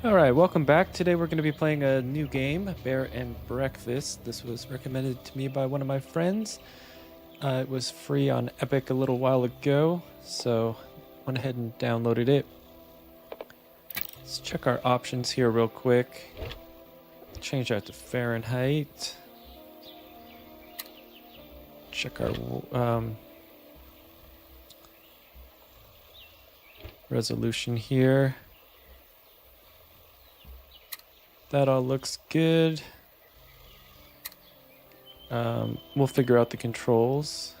Alright, welcome back. Today we're going to be playing a new game, Bear and Breakfast. This was recommended to me by one of my friends. It was free on Epic a little while ago, so went ahead and downloaded it. Let's check our options here real quick. Change that to Fahrenheit. Check our resolution here. That all looks good. We'll figure out the controls.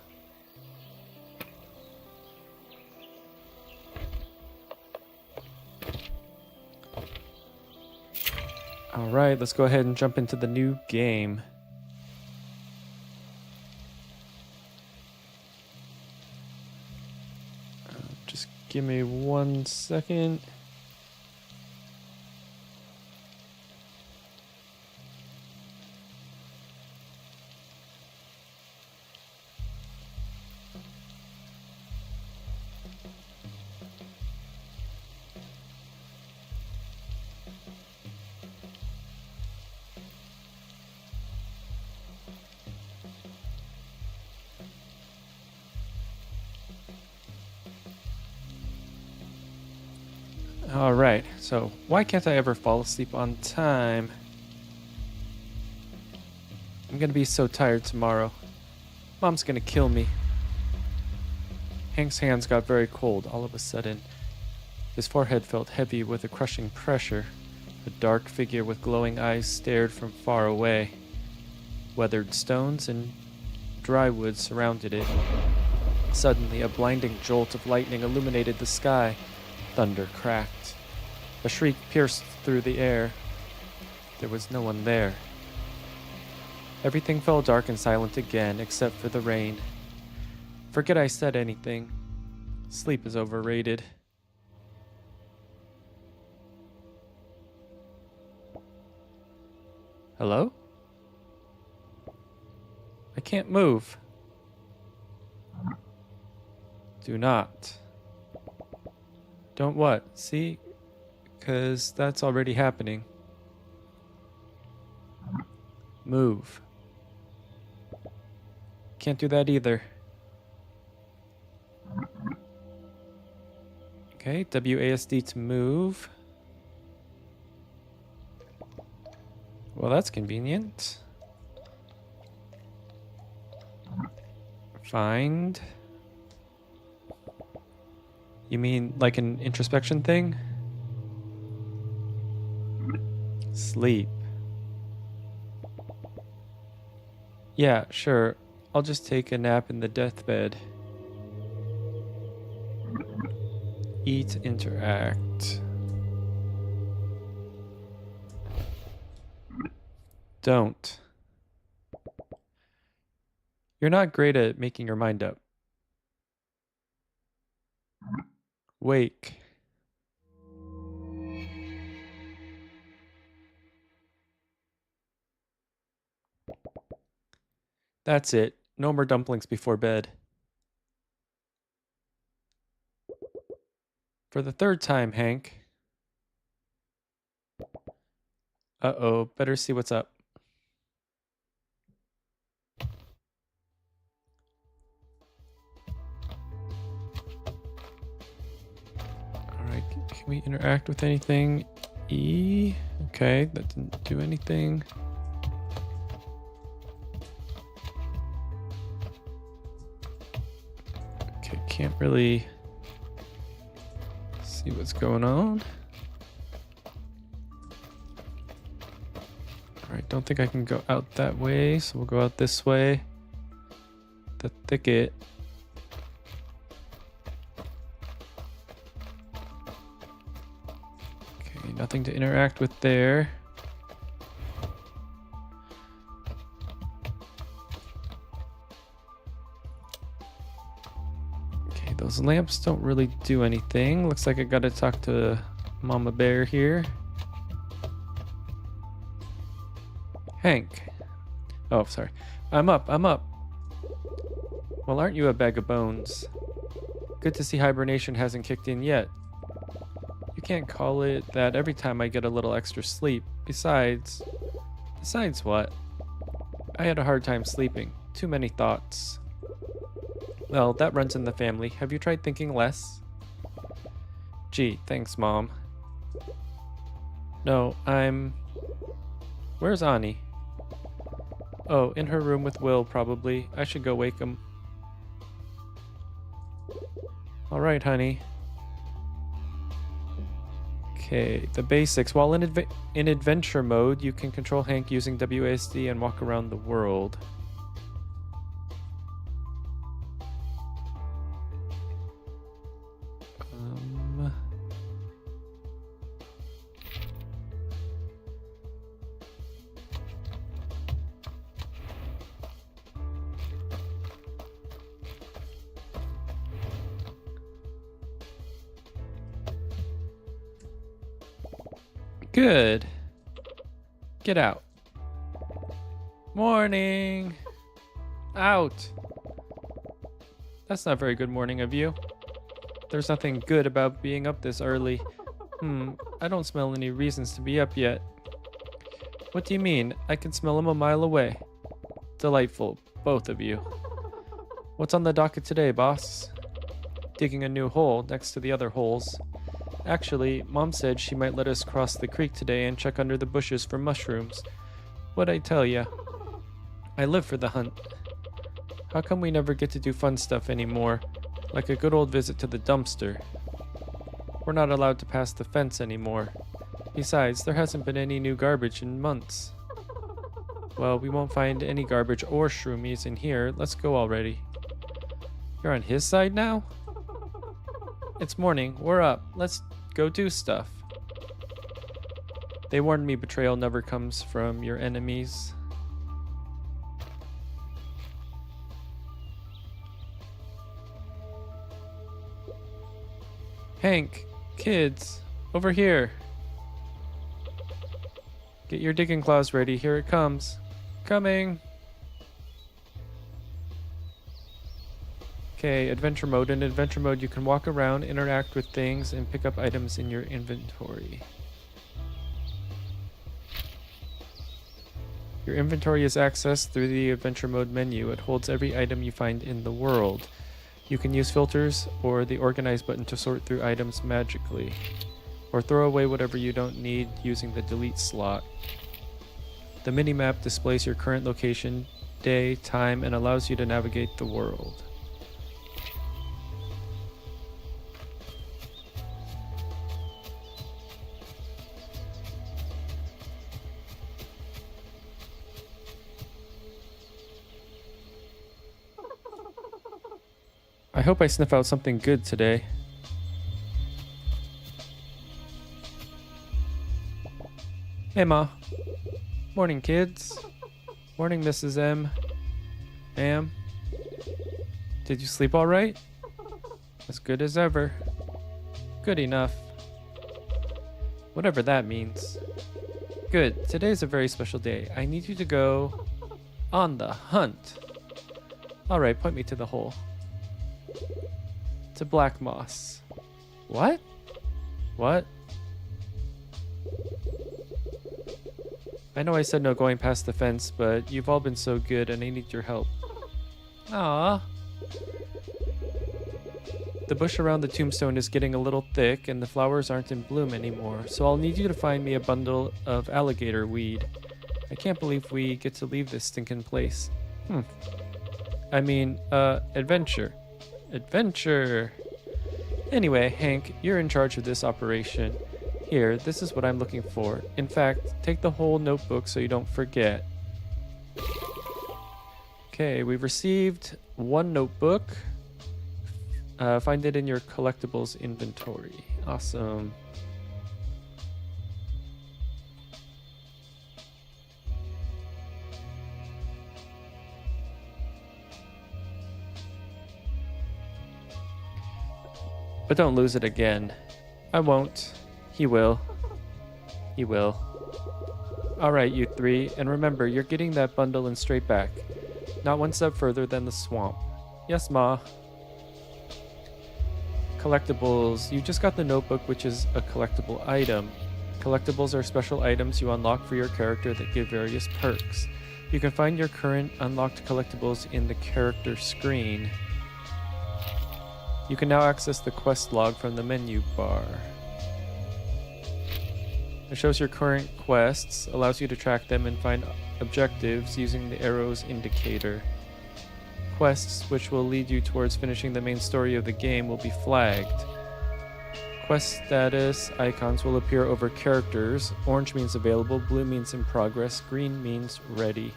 All right, let's go ahead and jump into the new game. Just give me 1 second. Alright, so why can't I ever fall asleep on time? I'm gonna be so tired tomorrow. Mom's gonna kill me. Hank's hands got very cold all of a sudden. His forehead felt heavy with a crushing pressure. A dark figure with glowing eyes stared from far away. Weathered stones and dry wood surrounded it. Suddenly, a blinding jolt of lightning illuminated the sky. Thunder cracked. A shriek pierced through the air. There was no one there. Everything fell dark and silent again, except for the rain. Forget I said anything. Sleep is overrated. Hello? I can't move. Do not. Don't what? See? Because that's already happening. Move. Can't do that either. Okay, WASD to move. Well, that's convenient. Find. You mean like an introspection thing? Sleep. Yeah, sure. I'll just take a nap in the deathbed. Eat, interact. Don't. You're not great at making your mind up. Wake. That's it. No more dumplings before bed. For the third time, Hank. Uh-oh, better see what's up. Alright, can we interact with anything? E? Okay, that didn't do anything. Okay, can't really see what's going on. Alright, don't think I can go out that way, so we'll go out this way. The thicket. Okay, nothing to interact with there. Okay, those lamps don't really do anything. Looks like I gotta talk to Mama Bear here. Hank. Oh, sorry. I'm up. Well, aren't you a bag of bones? Good to see hibernation hasn't kicked in yet. You can't call it that every time I get a little extra sleep. Besides what? I had a hard time sleeping. Too many thoughts. Well, that runs in the family. Have you tried thinking less? Gee, thanks, Mom. No, Where's Ani? Oh, in her room with Will, probably. I should go wake him. Alright, honey. Okay, the basics. While in adventure mode, you can control Hank using WASD and walk around the world. Good. Get out. Morning. Out. That's not very good morning of you. There's nothing good about being up this early. I don't smell any reasons to be up yet. What do you mean? I can smell them a mile away. Delightful, both of you. What's on the docket today, boss? Digging a new hole next to the other holes. Actually, Mom said she might let us cross the creek today and check under the bushes for mushrooms. What'd I tell ya? I live for the hunt. How come we never get to do fun stuff anymore? Like a good old visit to the dumpster. We're not allowed to pass the fence anymore. Besides, there hasn't been any new garbage in months. Well, we won't find any garbage or shroomies in here. Let's go already. You're on his side now? It's morning. We're up. Let's go do stuff. They warned me betrayal never comes from your enemies. Hank, kids, over here. Get your digging claws ready. Here it comes. Coming. Okay, adventure mode. In adventure mode, you can walk around, interact with things, and pick up items in your inventory. Your inventory is accessed through the adventure mode menu. It holds every item you find in the world. You can use filters or the organize button to sort through items magically, or throw away whatever you don't need using the delete slot. The minimap displays your current location, day, time, and allows you to navigate the world. I hope I sniff out something good today. Hey, Ma. Morning, kids. Morning, Mrs. M. Ma'am. Did you sleep all right? As good as ever. Good enough. Whatever that means. Good. Today's a very special day. I need you to go on the hunt. All right, point me to the hole. To Black Moss. What? What? I know I said no going past the fence, but you've all been so good and I need your help. Ah. The bush around the tombstone is getting a little thick and the flowers aren't in bloom anymore, so I'll need you to find me a bundle of alligator weed. I can't believe we get to leave this stinking place. Adventure. Adventure! Anyway, Hank, you're in charge of this operation. Here, this is what I'm looking for. In fact, take the whole notebook so you don't forget. Okay, we've received one notebook. Find it in your collectibles inventory. Awesome. But don't lose it again. I won't. He will. He will. Alright, you three, and remember, you're getting that bundle and straight back. Not one step further than the swamp. Yes, Ma. Collectibles. You just got the notebook, which is a collectible item. Collectibles are special items you unlock for your character that give various perks. You can find your current unlocked collectibles in the character screen. You can now access the quest log from the menu bar. It shows your current quests, allows you to track them and find objectives using the arrows indicator. Quests, which will lead you towards finishing the main story of the game, will be flagged. Quest status icons will appear over characters. Orange means available, blue means in progress, green means ready.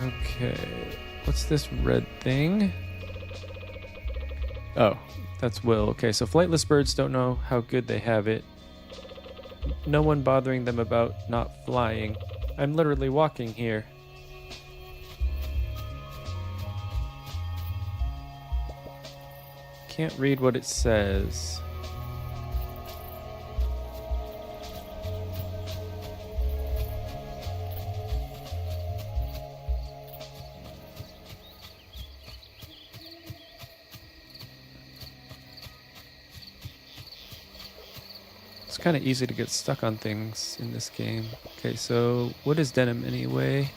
Okay, what's this red thing? Oh, that's Will. Okay, so flightless birds don't know how good they have it. No one bothering them about not flying. I'm literally walking here. Can't read what it says. It's kind of easy to get stuck on things in this game. Okay, so what is denim anyway?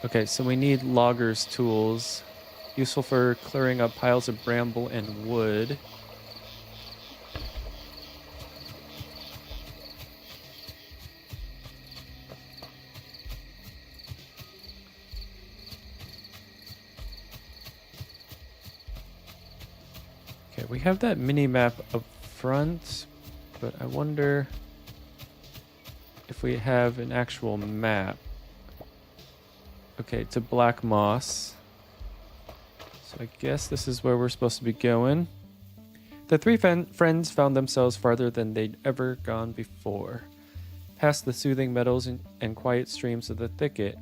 Okay, so we need logger's tools, useful for clearing up piles of bramble and wood. Okay, we have that mini map up front, but I wonder if we have an actual map. Okay, to Black Moss. So I guess this is where we're supposed to be going. The three friends found themselves farther than they'd ever gone before, past the soothing meadows and quiet streams of the thicket.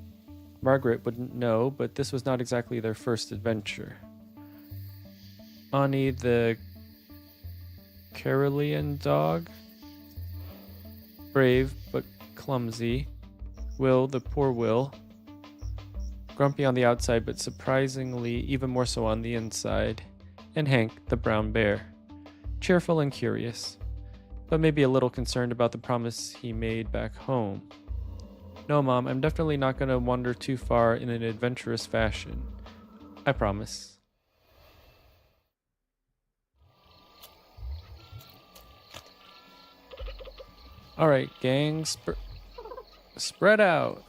Margaret wouldn't know, but this was not exactly their first adventure. Ani, the Carolean dog, brave but clumsy. Will, the poor Will, grumpy on the outside but surprisingly even more so on the inside. And Hank, the brown bear, cheerful and curious, but maybe a little concerned about the promise he made back home. No, Mom, I'm definitely not going to wander too far in an adventurous fashion. I promise. Alright, gang, spread out.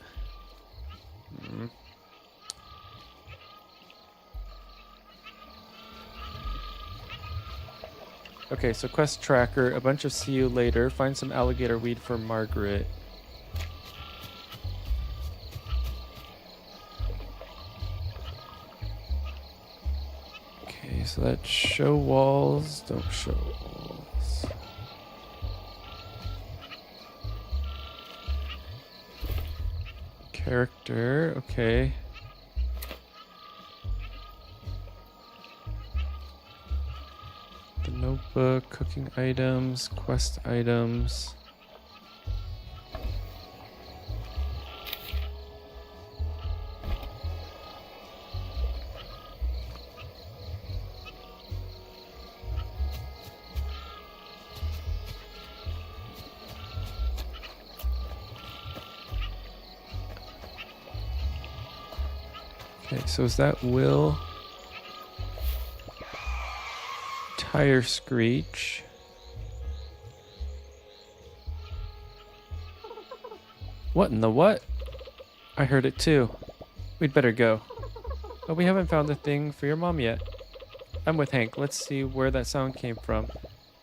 Okay, so quest tracker, a bunch of see you later, find some alligator weed for Margaret. Okay, so that's show walls, don't show walls. Character, okay. The notebook, cooking items, quest items. Okay, so is that Will? Tire screech. What in the what? I heard it too. We'd better go. But we haven't found the thing for your mom yet. I'm with Hank. Let's see where that sound came from.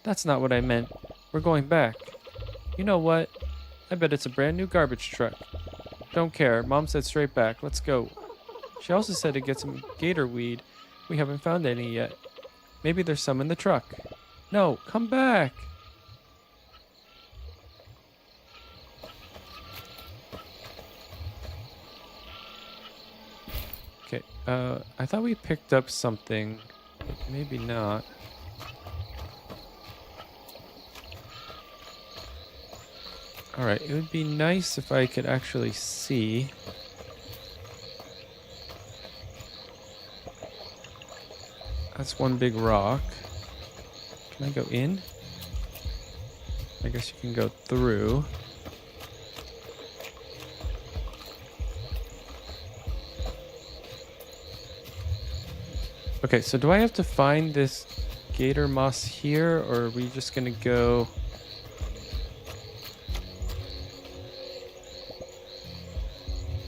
That's not what I meant. We're going back. You know what? I bet it's a brand new garbage truck. Don't care. Mom said straight back. Let's go. She also said to get some gator weed. We haven't found any yet. Maybe there's some in the truck. No, come back. Okay, I thought we picked up something. Maybe not. Alright, it would be nice if I could actually see. That's one big rock. Can I go in? I guess you can go through. Okay, so do I have to find this gator moss here, or are we just gonna go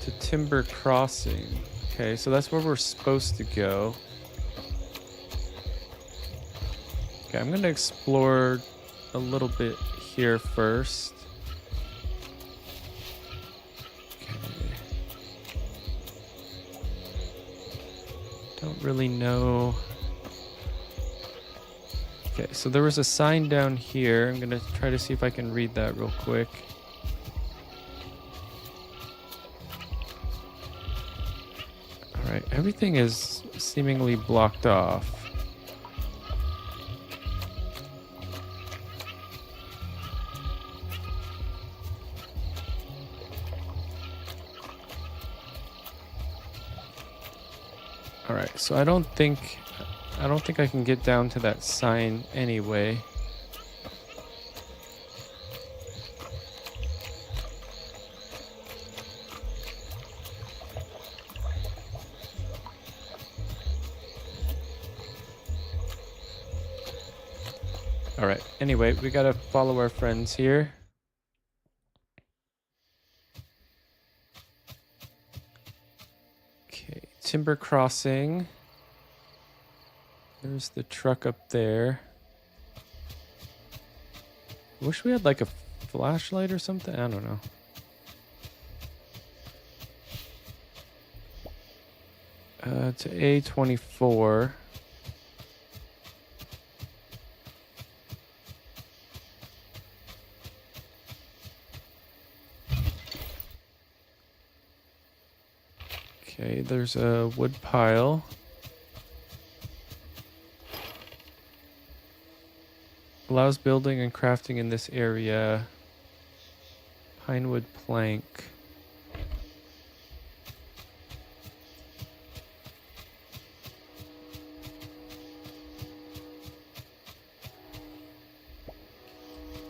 to Timber Crossing? Okay, so that's where we're supposed to go. Okay, I'm gonna explore a little bit here first. Okay. Don't really know. Okay, so there was a sign down here. I'm gonna try to see if I can read that real quick. Alright, everything is seemingly blocked off. Alright, so I don't think I can get down to that sign anyway. Alright, anyway, we gotta follow our friends here. Okay, Timber Crossing. There's the truck up there. Wish we had like a flashlight or something. I don't know. To A24. Okay, there's a wood pile. Allows building and crafting in this area. Pinewood plank.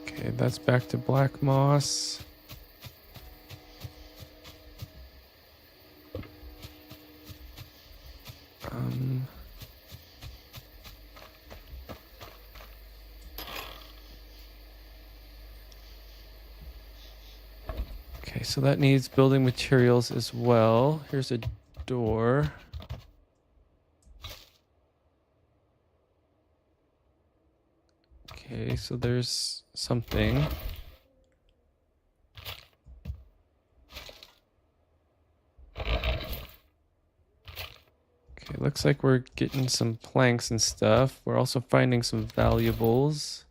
Okay, that's back to black moss. Okay, so that needs building materials as well. Here's a door. Okay, so there's something. Okay, looks like we're getting some planks and stuff. We're also finding some valuables.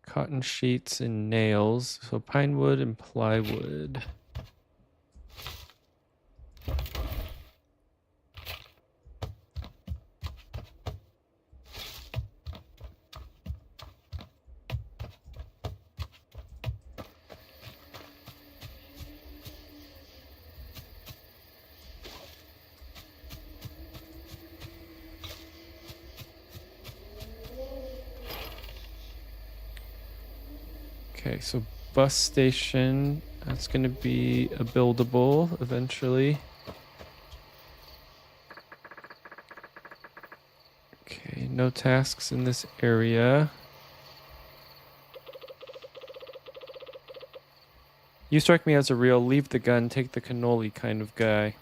Cotton sheets and nails. So pine wood and plywood. Okay, so bus station, that's going to be a buildable eventually. Okay, no tasks in this area. You strike me as a real leave the gun, take the cannoli kind of guy.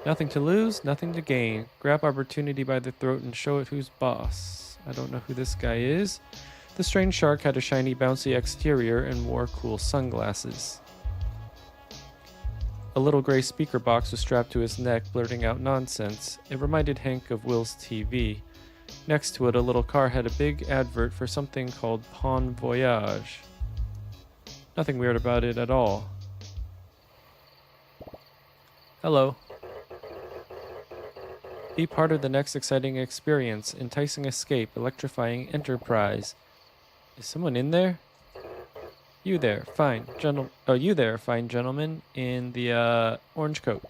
Nothing to lose, nothing to gain. Grab opportunity by the throat and show it who's boss. I don't know who this guy is. The strange shark had a shiny, bouncy exterior and wore cool sunglasses. A little gray speaker box was strapped to his neck, blurting out nonsense. It reminded Hank of Will's TV. Next to it, a little car had a big advert for something called Pawn Voyage. Nothing weird about it at all. Hello. Be part of the next exciting experience, enticing escape, electrifying enterprise. Is someone in there? You there, fine gentleman in the orange coat.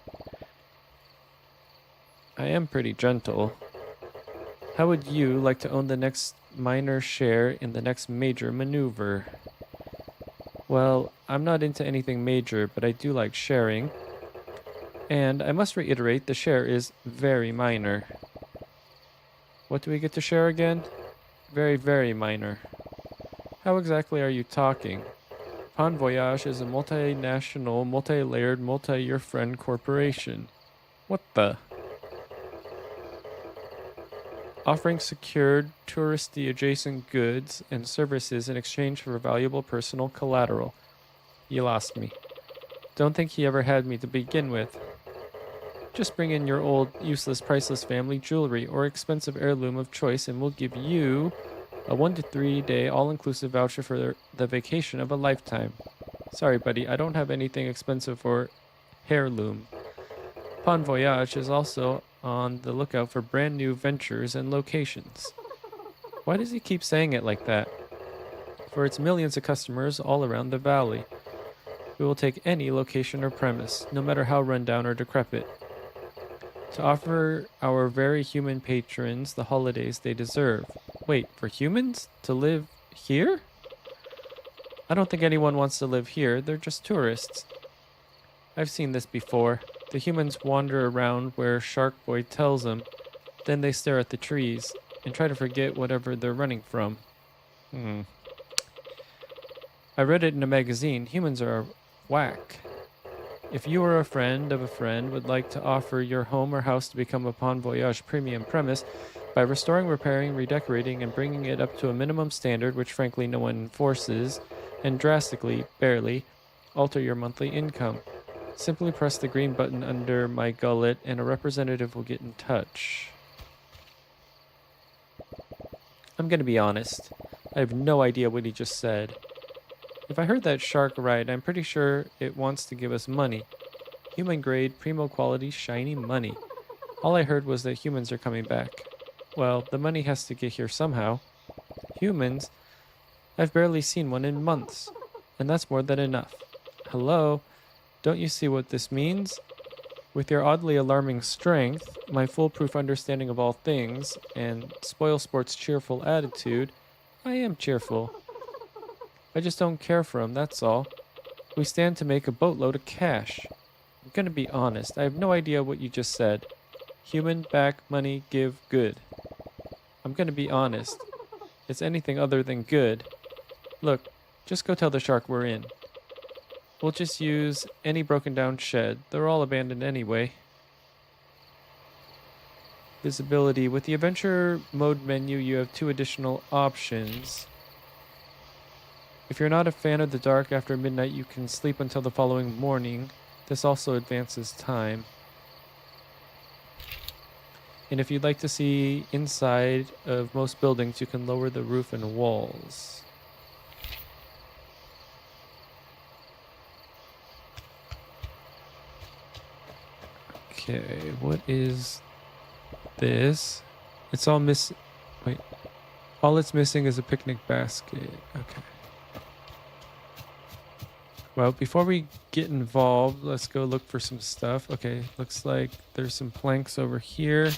I am pretty gentle. How would you like to own the next minor share in the next major maneuver? Well, I'm not into anything major, but I do like sharing. And I must reiterate, the share is very minor. What do we get to share again? Very, very minor. How exactly are you talking? Pan Voyage is a multinational, multi-layered, multi-year friend corporation. What the? Offering secured, touristy-adjacent goods and services in exchange for valuable personal collateral. You lost me. Don't think he ever had me to begin with. Just bring in your old, useless, priceless family jewelry or expensive heirloom of choice and we'll give you a 1 to 3 day all-inclusive voucher for the vacation of a lifetime. Sorry, buddy, I don't have anything expensive or heirloom. Pan Voyage is also on the lookout for brand new ventures and locations. Why does he keep saying it like that? For its millions of customers all around the valley. We will take any location or premise, no matter how rundown or decrepit, to offer our very human patrons the holidays they deserve. Wait, for humans? To live here? I don't think anyone wants to live here, they're just tourists. I've seen this before. The humans wander around where Shark Boy tells them, then they stare at the trees and try to forget whatever they're running from. I read it in a magazine. Humans are whack. If you or a friend of a friend would like to offer your home or house to become a Pan Voyage premium premise by restoring, repairing, redecorating, and bringing it up to a minimum standard which frankly no one enforces, and drastically, barely, alter your monthly income, simply press the green button under my gullet and a representative will get in touch. I'm gonna be honest. I have no idea what he just said. If I heard that shark right, I'm pretty sure it wants to give us money. Human grade, primo quality, shiny money. All I heard was that humans are coming back. Well, the money has to get here somehow. Humans? I've barely seen one in months. And that's more than enough. Hello? Don't you see what this means? With your oddly alarming strength, my foolproof understanding of all things, and SpoilSport's cheerful attitude, I am cheerful. I just don't care for him, that's all. We stand to make a boatload of cash. I'm gonna be honest, I have no idea what you just said. Human, back, money, give, good. I'm gonna be honest. It's anything other than good. Look, just go tell the shark we're in. We'll just use any broken down shed. They're all abandoned anyway. Visibility. With the adventure mode menu, you have 2 additional options. If you're not a fan of the dark after midnight, you can sleep until the following morning. This also advances time. And if you'd like to see inside of most buildings, you can lower the roof and walls. Okay, what is this? It's all wait. All it's missing is a picnic basket. Okay. Well, before we get involved, let's go look for some stuff. Okay, looks like there's some planks over here.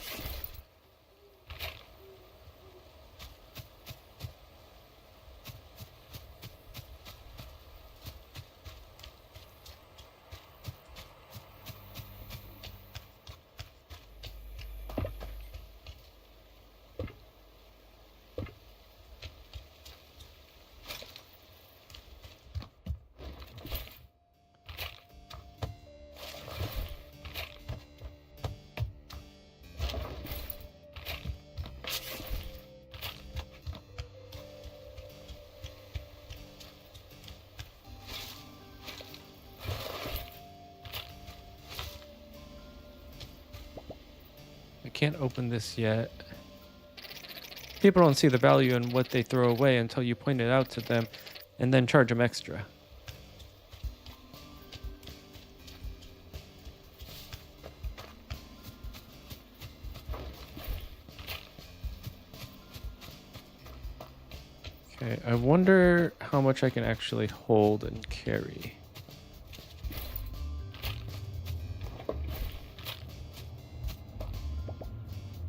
I can't open this yet. People don't see the value in what they throw away until you point it out to them and then charge them extra. Okay, I wonder how much I can actually hold and carry.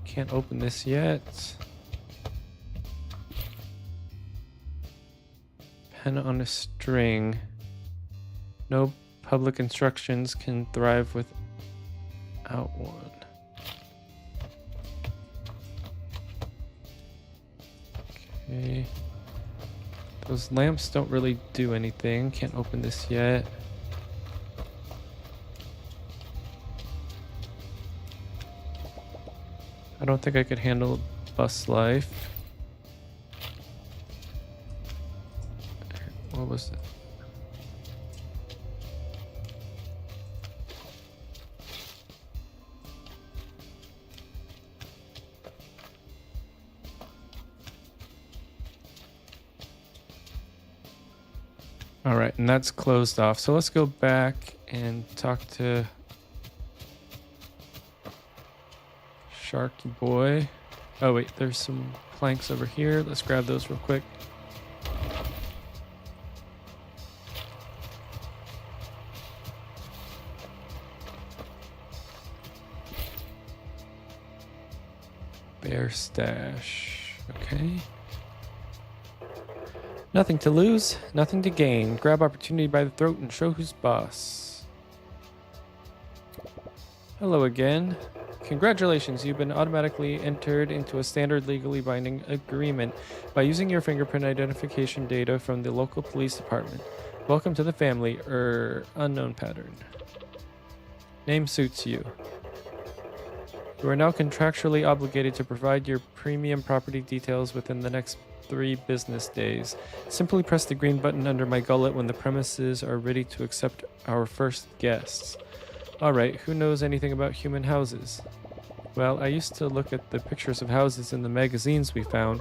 Can't open this yet. Pen on a string. No public instructions can thrive without one. Okay. Those lamps don't really do anything. Can't open this yet. I don't think I could handle bus life. What was it? All right, and that's closed off. So let's go back and talk to Sharky Boy. Oh wait, there's some planks over here. Let's grab those real quick. Bear stash. Okay. Nothing to lose, nothing to gain. Grab opportunity by the throat and show who's boss. Hello again. Congratulations, you've been automatically entered into a standard legally binding agreement by using your fingerprint identification data from the local police department. Welcome to the family, unknown pattern. Name suits you. You are now contractually obligated to provide your premium property details within the next 3 business days. Simply press the green button under my gullet when the premises are ready to accept our first guests. Alright, who knows anything about human houses? Well, I used to look at the pictures of houses in the magazines we found.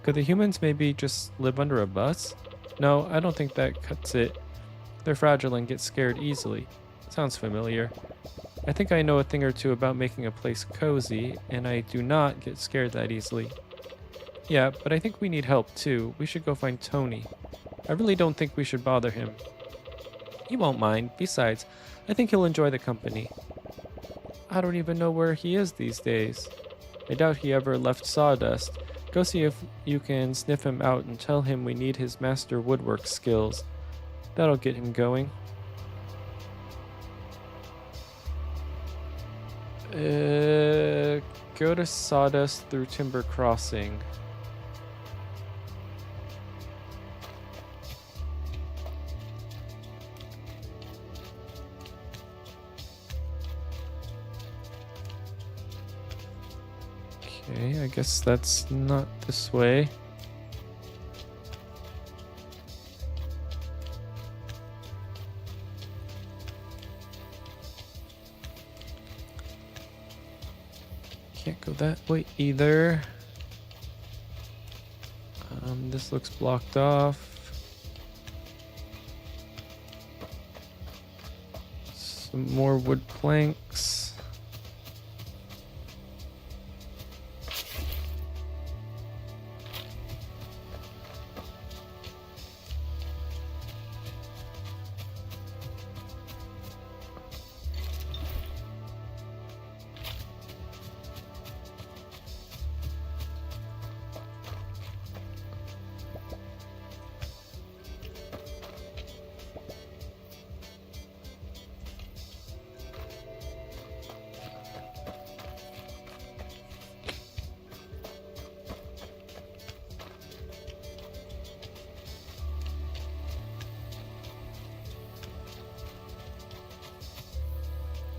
Could the humans maybe just live under a bus? No, I don't think that cuts it. They're fragile and get scared easily. Sounds familiar. I think I know a thing or two about making a place cozy, and I do not get scared that easily. Yeah, but I think we need help too. We should go find Tony. I really don't think we should bother him. He won't mind. Besides, I think he'll enjoy the company. I don't even know where he is these days. I doubt he ever left Sawdust. Go see if you can sniff him out and tell him we need his master woodwork skills. That'll get him going. Go to Sawdust through Timber Crossing. Okay, I guess that's not this way. Can't go that way either. This looks blocked off. Some more wood planks.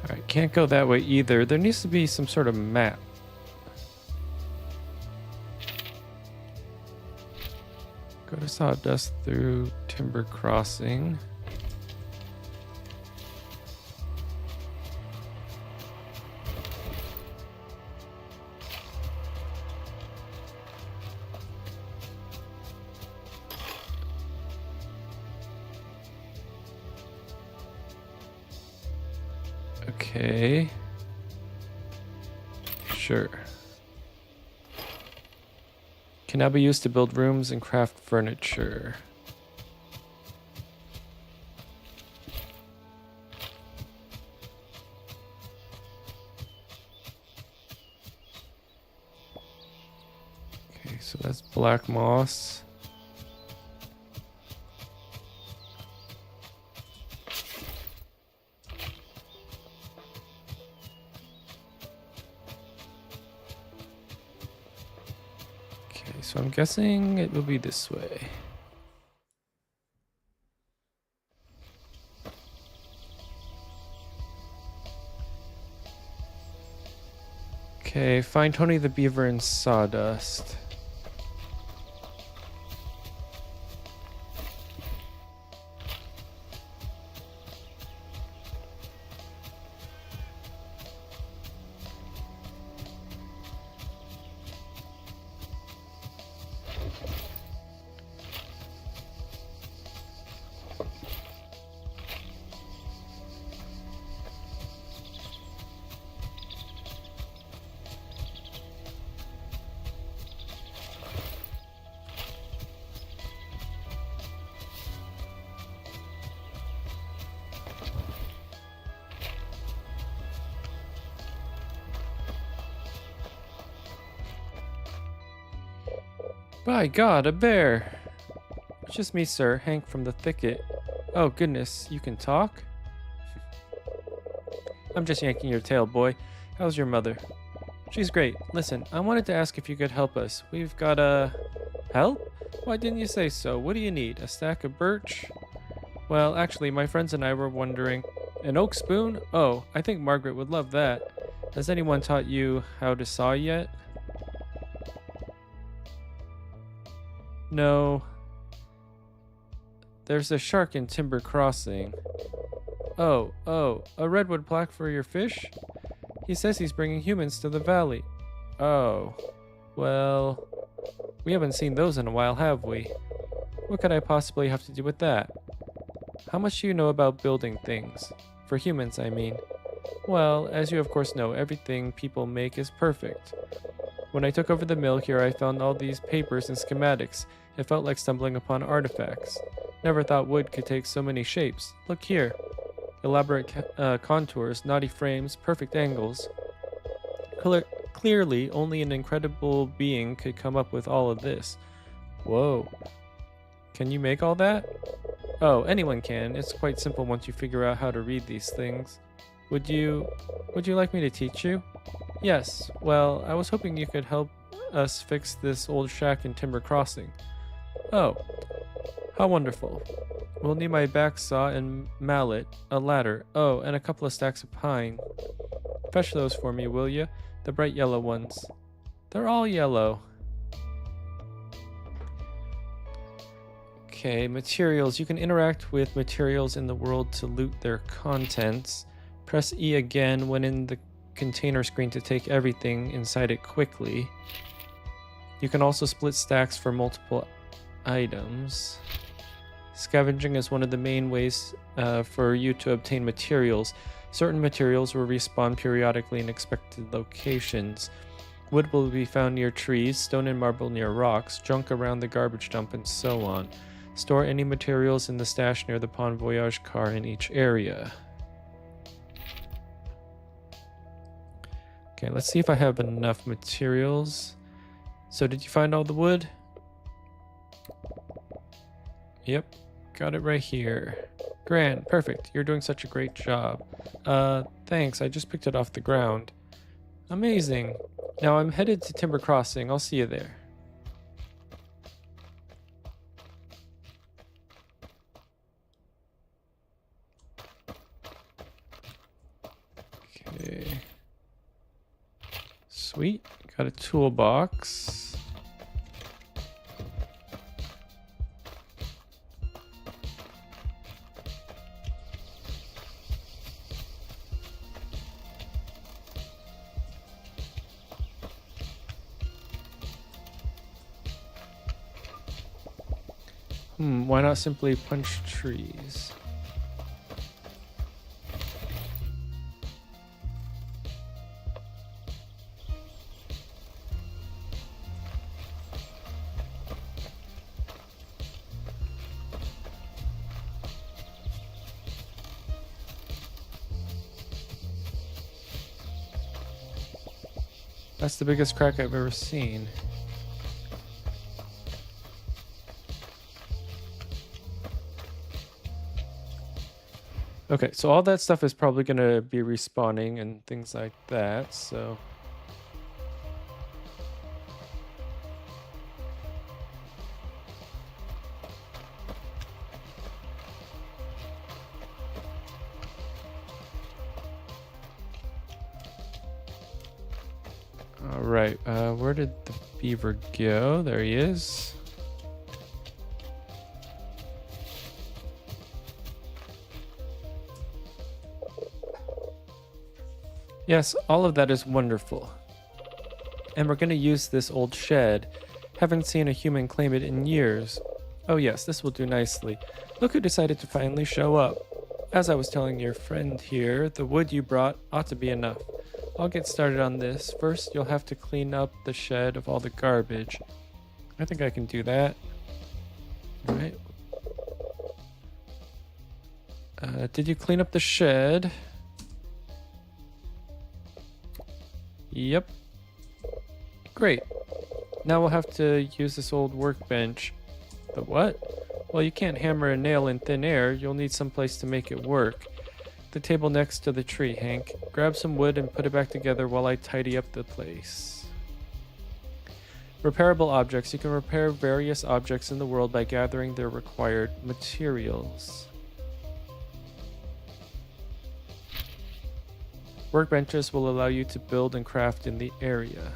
Alright, can't go that way either. There needs to be some sort of map. Go to Sawdust through Timber Crossing. Okay. Sure. Can now be used to build rooms and craft furniture. Okay, so that's black moss. So I'm guessing it will be this way. Okay, find Tony the Beaver and sawdust. By God, a bear! It's just me, sir, Hank from the thicket. Oh, goodness, you can talk? I'm just yanking your tail, boy. How's your mother? She's great. Listen, I wanted to ask if you could help us. We've got a... Help? Why didn't you say so? What do you need? A stack of birch? Well, actually, my friends and I were wondering... An oak spoon? Oh, I think Margaret would love that. Has anyone taught you how to saw yet? No. There's a shark in Timber Crossing. Oh, a redwood plaque for your fish? He says he's bringing humans to the valley. Oh, well, we haven't seen those in a while, have we? What could I possibly have to do with that? How much do you know about building things? For humans, I mean. Well, as you of course know, everything people make is perfect. When I took over the mill here, I found all these papers and schematics. It felt like stumbling upon artifacts. Never thought wood could take so many shapes. Look here. Elaborate contours, knotty frames, perfect angles. Clearly, only an incredible being could come up with all of this. Whoa. Can you make all that? Oh, anyone can. It's quite simple once you figure out how to read these things. Would you like me to teach you? Yes. Well, I was hoping you could help us fix this old shack in Timber Crossing. Oh, how wonderful. We'll need my back saw and mallet, a ladder, oh, and a couple of stacks of pine. Fetch those for me, will you? The bright yellow ones. They're all yellow. Okay, materials. You can interact with materials in the world to loot their contents. Press E again when in the container screen to take everything inside it quickly. You can also split stacks for multiple items. Scavenging is one of the main ways for you to obtain materials. Certain materials will respawn periodically in expected locations. Wood will be found near trees, stone and marble near rocks, junk around the garbage dump, and so on. Store any materials in the stash near the Pond Voyage car in each area. Okay, let's see if I have enough materials. So did you find all the wood? Yep, got it right here. Grand, perfect. You're doing such a great job. Thanks, I just picked it off the ground. Amazing. Now I'm headed to Timber Crossing. I'll see you there. Okay. Sweet, got a toolbox. Why not simply punch trees? That's the biggest crack I've ever seen. Okay, so all that stuff is probably going to be respawning and things like that, so... Alright, where did the beaver go? There he is. Yes, all of that is wonderful. And we're going to use this old shed. Haven't seen a human claim it in years. Oh yes, this will do nicely. Look who decided to finally show up. As I was telling your friend here, the wood you brought ought to be enough. I'll get started on this. First, you'll have to clean up the shed of all the garbage. I think I can do that. Alright. Did you clean up the shed? Yep. Great. Now we'll have to use this old workbench. The what? Well, you can't hammer a nail in thin air. You'll need some place to make it work. The table next to the tree, Hank. Grab some wood and put it back together while I tidy up the place. Repairable objects. You can repair various objects in the world by gathering their required materials. Workbenches will allow you to build and craft in the area.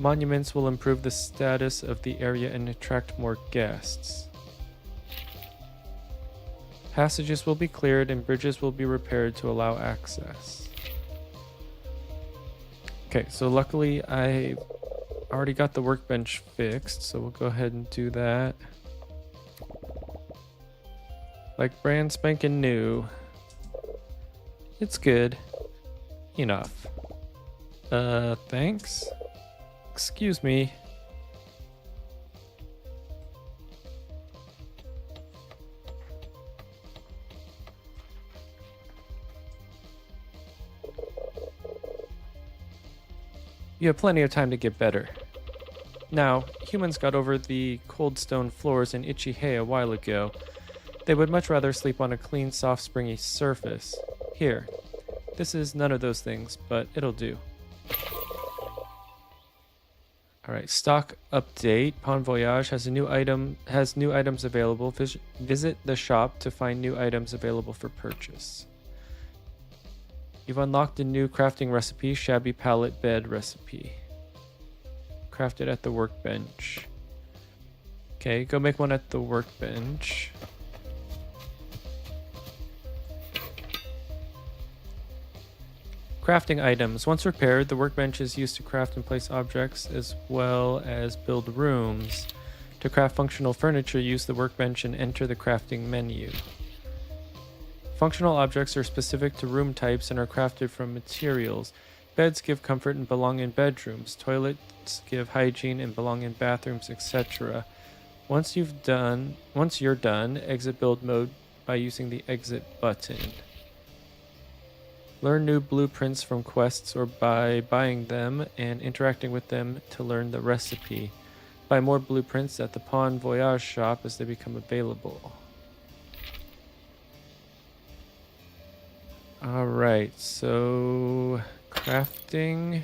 Monuments will improve the status of the area and attract more guests. Passages will be cleared and bridges will be repaired to allow access. Okay, so luckily I already got the workbench fixed, so we'll go ahead and do that. Like brand spanking new. It's good. Enough. Thanks? Excuse me. You have plenty of time to get better. Now, humans got over the cold stone floors and itchy hay a while ago. They would much rather sleep on a clean, soft, springy surface. Here. This is none of those things, but it'll do. Alright, stock update. Pawn Voyage has new items available. Visit the shop to find new items available for purchase. You've unlocked a new crafting recipe, Shabby Pallet Bed recipe. Crafted at the workbench. Okay, go make one at the workbench. Crafting items. Once repaired, the workbench is used to craft and place objects as well as build rooms. To craft functional furniture, use the workbench and enter the crafting menu. Functional objects are specific to room types and are crafted from materials. Beds give comfort and belong in bedrooms. Toilets give hygiene and belong in bathrooms, etc. Once you're done, exit build mode by using the exit button. Learn new blueprints from quests or by buying them and interacting with them to learn the recipe. Buy more blueprints at the Pawn Voyage shop as they become available. Alright, so crafting.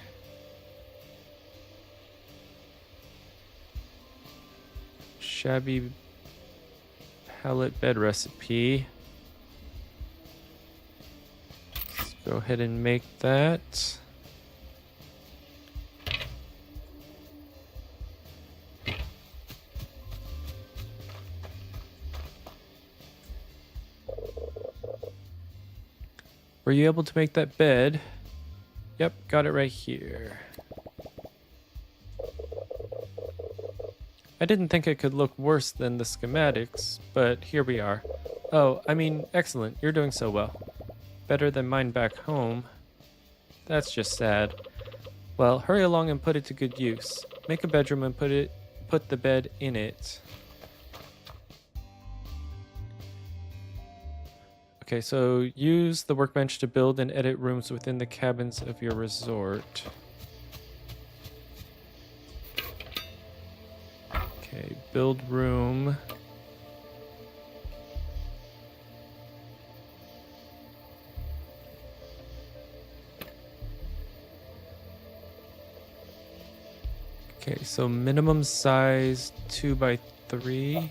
Shabby pallet bed recipe. Let's go ahead and make that. Were you able to make that bed? Yep, got it right here. I didn't think it could look worse than the schematics, but here we are. Oh, I mean, excellent. You're doing so well. Better than mine back home. That's just sad. Well, hurry along and put it to good use. Make a bedroom and put the bed in it. Okay, so use the workbench to build and edit rooms within the cabins of your resort. Okay, build room. Okay, so minimum size 2 by 3.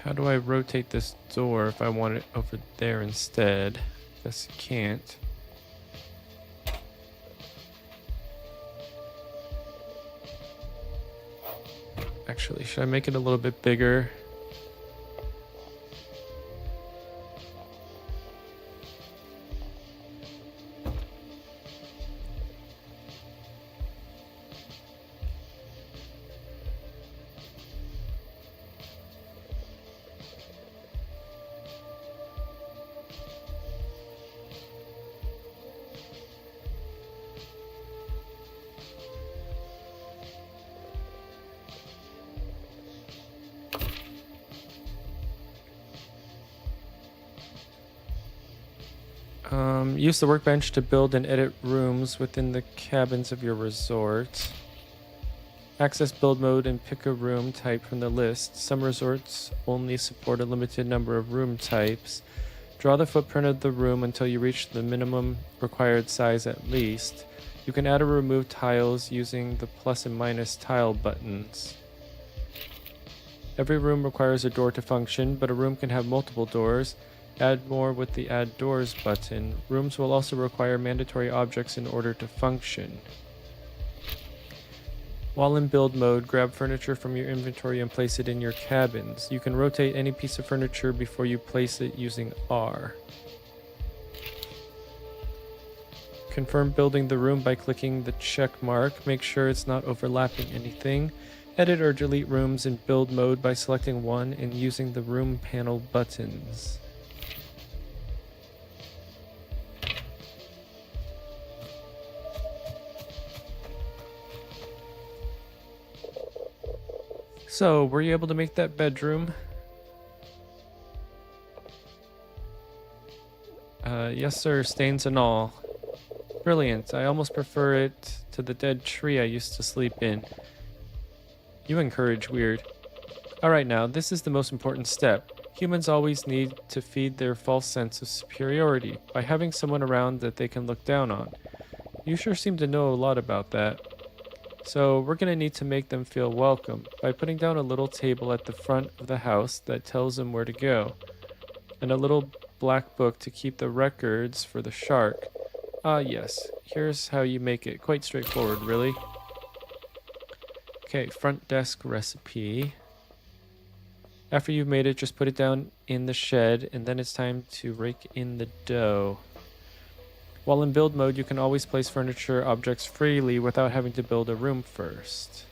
How do I rotate this door if I want it over there instead? Guess you can't. Actually, should I make it a little bit bigger? Use the workbench to build and edit rooms within the cabins of your resort. Access build mode and pick a room type from the list. Some resorts only support a limited number of room types. Draw the footprint of the room until you reach the minimum required size at least. You can add or remove tiles using the plus and minus tile buttons. Every room requires a door to function, but a room can have multiple doors. Add more with the Add Doors button. Rooms will also require mandatory objects in order to function. While in build mode, grab furniture from your inventory and place it in your cabins. You can rotate any piece of furniture before you place it using R. Confirm building the room by clicking the check mark. Make sure it's not overlapping anything. Edit or delete rooms in build mode by selecting one and using the room panel buttons. So, were you able to make that bedroom? Yes sir, stains and all. Brilliant, I almost prefer it to the dead tree I used to sleep in. You encourage weird. Alright now, this is the most important step. Humans always need to feed their false sense of superiority by having someone around that they can look down on. You sure seem to know a lot about that. So we're going to need to make them feel welcome by putting down a little table at the front of the house that tells them where to go, and a little black book to keep the records for the shark. Ah yes, here's how you make it. Quite straightforward, really. Okay, front desk recipe. After you've made it, just put it down in the shed, and then it's time to rake in the dough. While in build mode, you can always place furniture objects freely without having to build a room first.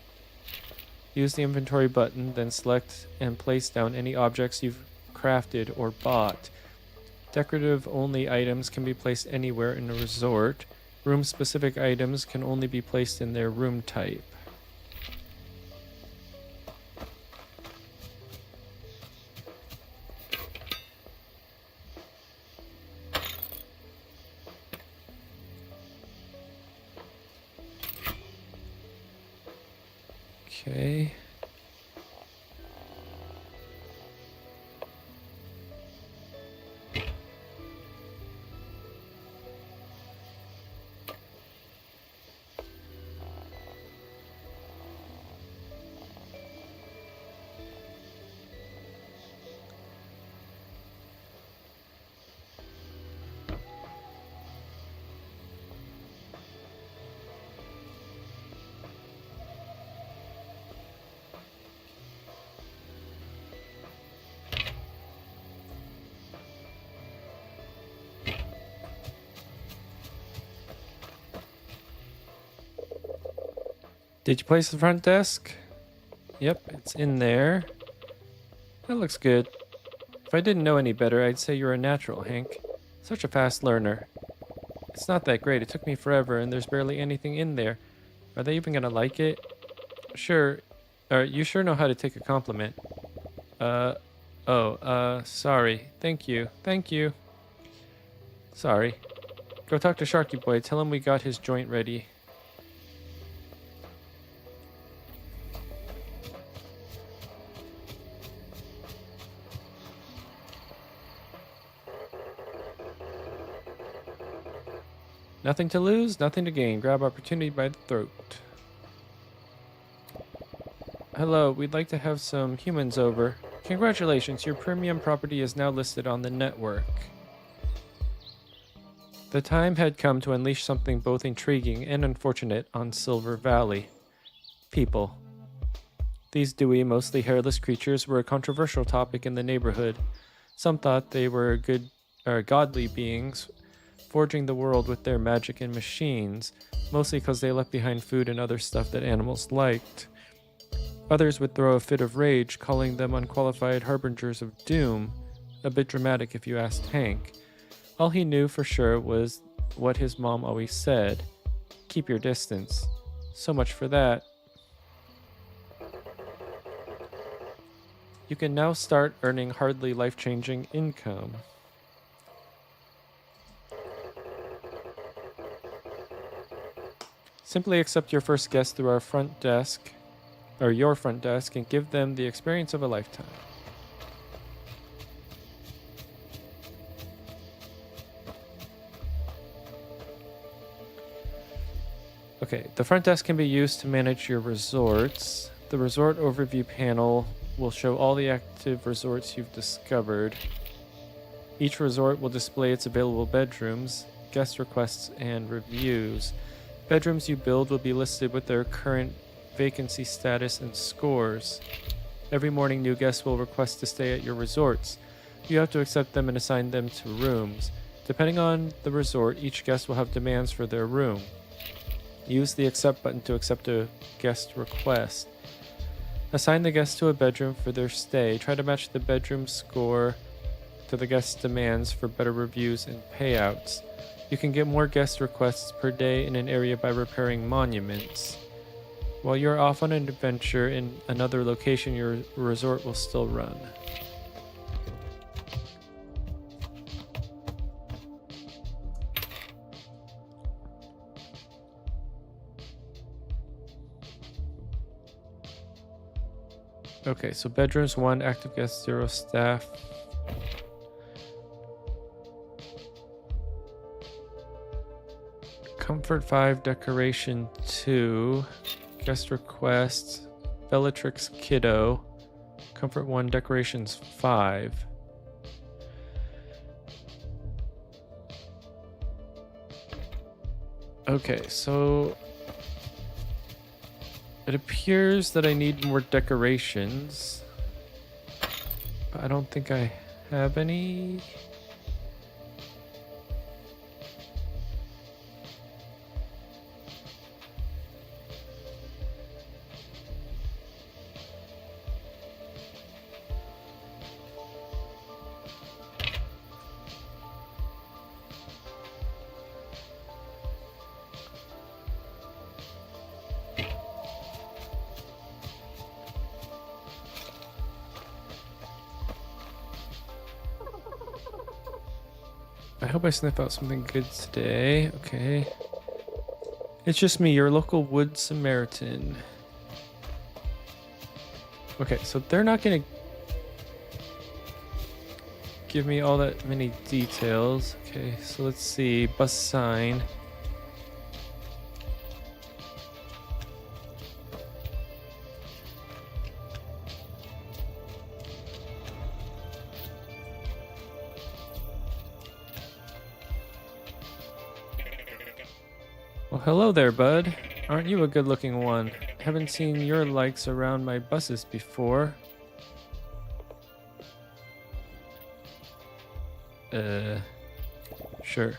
Use the inventory button, then select and place down any objects you've crafted or bought. Decorative only items can be placed anywhere in a resort. Room specific items can only be placed in their room type. Okay. Did you place the front desk? Yep, it's in there. That looks good. If I didn't know any better, I'd say you're a natural, Hank. Such a fast learner. It's not that great. It took me forever, and there's barely anything in there. Are they even gonna like it? Sure. You sure know how to take a compliment. Sorry. Thank you. Thank you. Sorry. Go talk to Sharky Boy. Tell him we got his joint ready. Nothing to lose, nothing to gain. Grab opportunity by the throat. Hello, we'd like to have some humans over. Congratulations, your premium property is now listed on the network. The time had come to unleash something both intriguing and unfortunate on Silver Valley. People. These dewy, mostly hairless creatures were a controversial topic in the neighborhood. Some thought they were godly beings, forging the world with their magic and machines, mostly because they left behind food and other stuff that animals liked. Others would throw a fit of rage, calling them unqualified harbingers of doom, a bit dramatic if you asked Hank. All he knew for sure was what his mom always said: keep your distance. So much for that. You can now start earning hardly life-changing income. Simply accept your first guest through our front desk, or your front desk, and give them the experience of a lifetime. Okay, the front desk can be used to manage your resorts. The resort overview panel will show all the active resorts you've discovered. Each resort will display its available bedrooms, guest requests, and reviews. Bedrooms you build will be listed with their current vacancy status and scores. Every morning, new guests will request to stay at your resorts. You have to accept them and assign them to rooms. Depending on the resort, each guest will have demands for their room. Use the accept button to accept a guest request. Assign the guest to a bedroom for their stay. Try to match the bedroom score to the guest's demands for better reviews and payouts. You can get more guest requests per day in an area by repairing monuments. While you're off on an adventure in another location, your resort will still run. Okay, so bedrooms 1, active guests 0, staff. Comfort 5, decoration 2, guest requests, Bellatrix Kiddo, Comfort 1, decorations 5. Okay, so it appears that I need more decorations, but I don't think I have any. I hope I sniff out something good today. Okay. It's just me, your local wood Samaritan. Okay, so they're not gonna give me all that many details. Okay, so let's see. Bus sign. Well, hello there, bud. Aren't you a good-looking one? Haven't seen your likes around my buses before. Sure.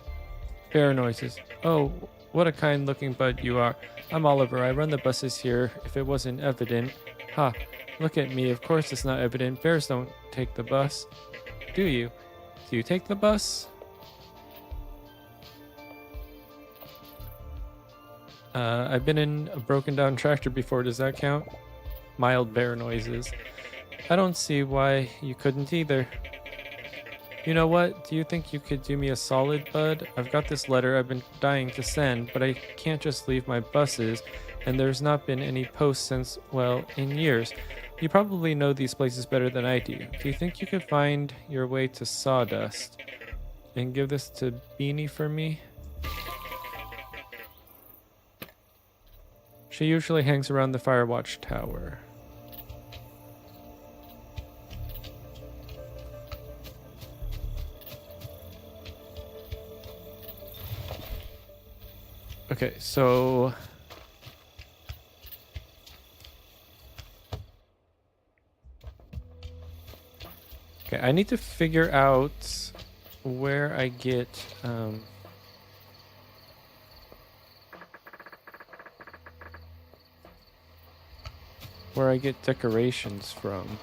Fair noises. Oh, what a kind-looking bud you are. I'm Oliver. I run the buses here, if it wasn't evident. Ha, look at me. Of course it's not evident. Bears don't take the bus. Do you? Do you take the bus? I've been in a broken down tractor before. Does that count? Mild bear noises. I don't see why you couldn't either. You know what? Do you think you could do me a solid, bud? I've got this letter I've been dying to send, but I can't just leave my buses, and there's not been any post since, well, in years. You probably know these places better than I do. Do you think you could find your way to Sawdust and give this to Beanie for me? She usually hangs around the Firewatch Tower. Okay, so okay, I need to figure out where I get decorations from.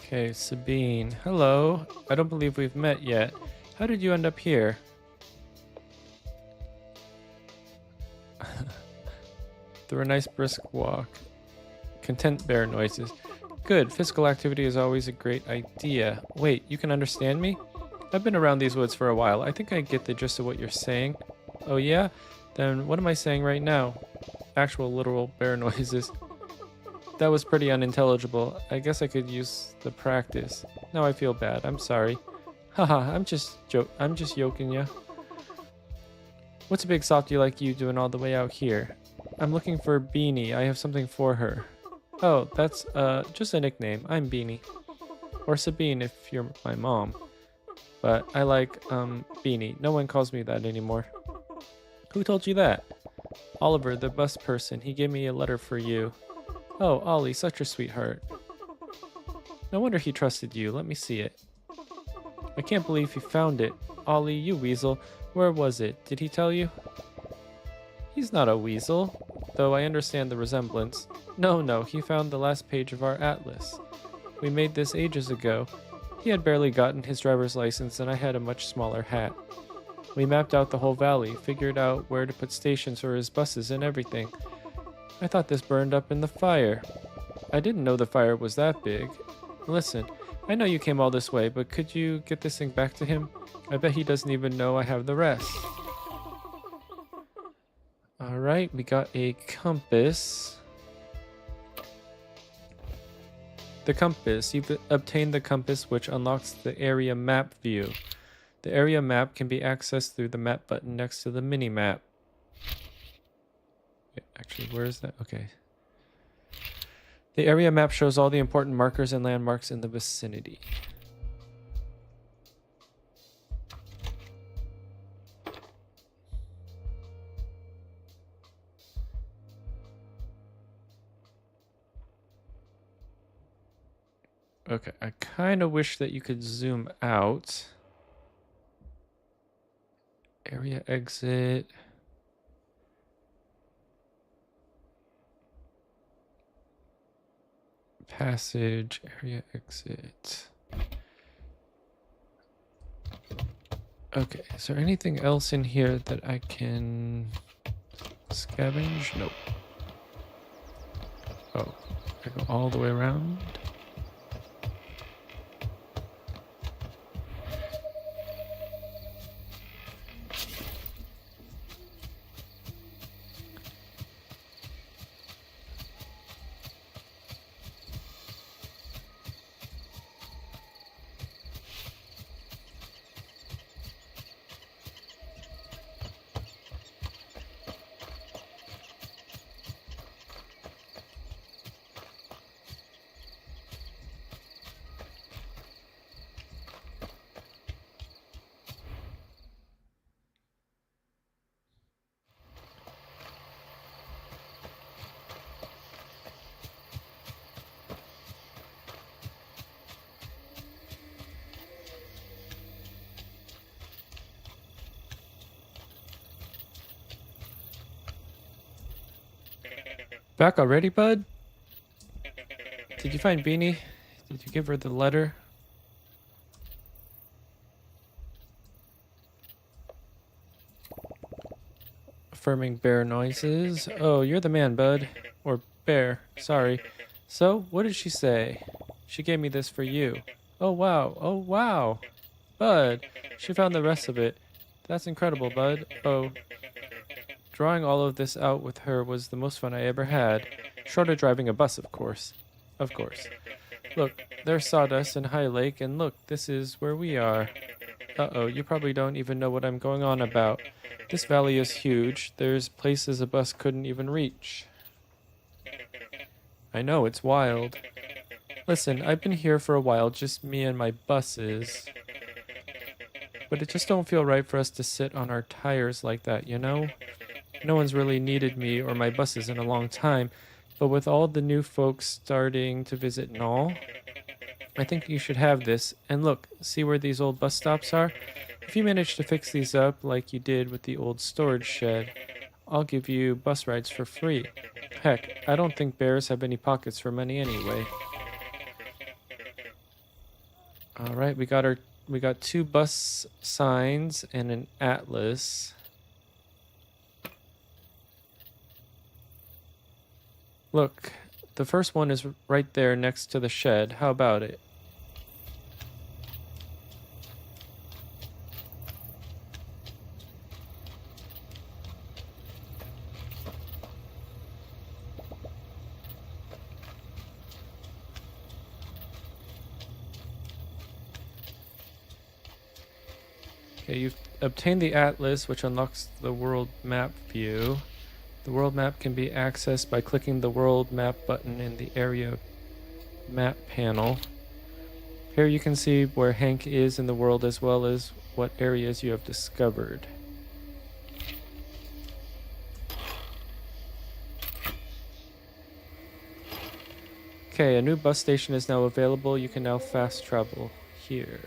Okay, Sabine. Hello. I don't believe we've met yet. How did you end up here? Through a nice brisk walk. Content bear noises. Good. Physical activity is always a great idea. Wait, you can understand me? I've been around these woods for a while. I think I get the gist of what you're saying. Oh yeah? Then what am I saying right now? Actual literal bear noises. That was pretty unintelligible. I guess I could use the practice. Now I feel bad. I'm sorry. Haha, I'm just yoking ya. What's a big softy like you doing all the way out here? I'm looking for Beanie. I have something for her. Oh, that's just a nickname. I'm Beanie. Or Sabine if you're my mom. But I like Beanie. No one calls me that anymore. Who told you that? Oliver, the bus person. He gave me a letter for you. Oh, Ollie, such a sweetheart. No wonder he trusted you. Let me see it. I can't believe he found it. Ollie, you weasel. Where was it? Did he tell you? He's not a weasel, though I understand the resemblance. No, he found the last page of our atlas. We made this ages ago. He had barely gotten his driver's license and I had a much smaller hat. We mapped out the whole valley, figured out where to put stations for his buses and everything. I thought this burned up in the fire. I didn't know the fire was that big. Listen, I know you came all this way, but could you get this thing back to him? I bet he doesn't even know I have the rest. Alright, we got a compass. The compass. You've obtained the compass, which unlocks the area map view. The area map can be accessed through the map button next to the mini-map. Actually, where is that? Okay. The area map shows all the important markers and landmarks in the vicinity. Okay, I kind of wish that you could zoom out. Area exit. Passage, area exit. Okay, is there anything else in here that I can scavenge? Nope. Oh, I go all the way around. Back already, bud? Did you find Beanie? Did you give her the letter? Affirming bear noises. Oh, you're the man, bud. Or bear, sorry. So, what did she say? She gave me this for you. Oh, wow. Oh, wow. Bud, she found the rest of it. That's incredible, bud. Oh, drawing all of this out with her was the most fun I ever had. Short of driving a bus, of course. Of course. Look, there's Sawdust and High Lake, and look, this is where we are. Uh-oh, you probably don't even know what I'm going on about. This valley is huge. There's places a bus couldn't even reach. I know, it's wild. Listen, I've been here for a while, just me and my buses. But it just don't feel right for us to sit on our tires like that, you know? No one's really needed me or my buses in a long time, but with all the new folks starting to visit and all, I think you should have this. And look, see where these old bus stops are? If you manage to fix these up like you did with the old storage shed, I'll give you bus rides for free. Heck, I don't think bears have any pockets for money anyway. All right, we got 2 bus signs and an atlas. Look, the first one is right there next to the shed. How about it? Okay, you've obtained the atlas, which unlocks the world map view. The world map can be accessed by clicking the world map button in the area map panel. Here you can see where Hank is in the world as well as what areas you have discovered. Okay, a new bus station is now available. You can now fast travel here.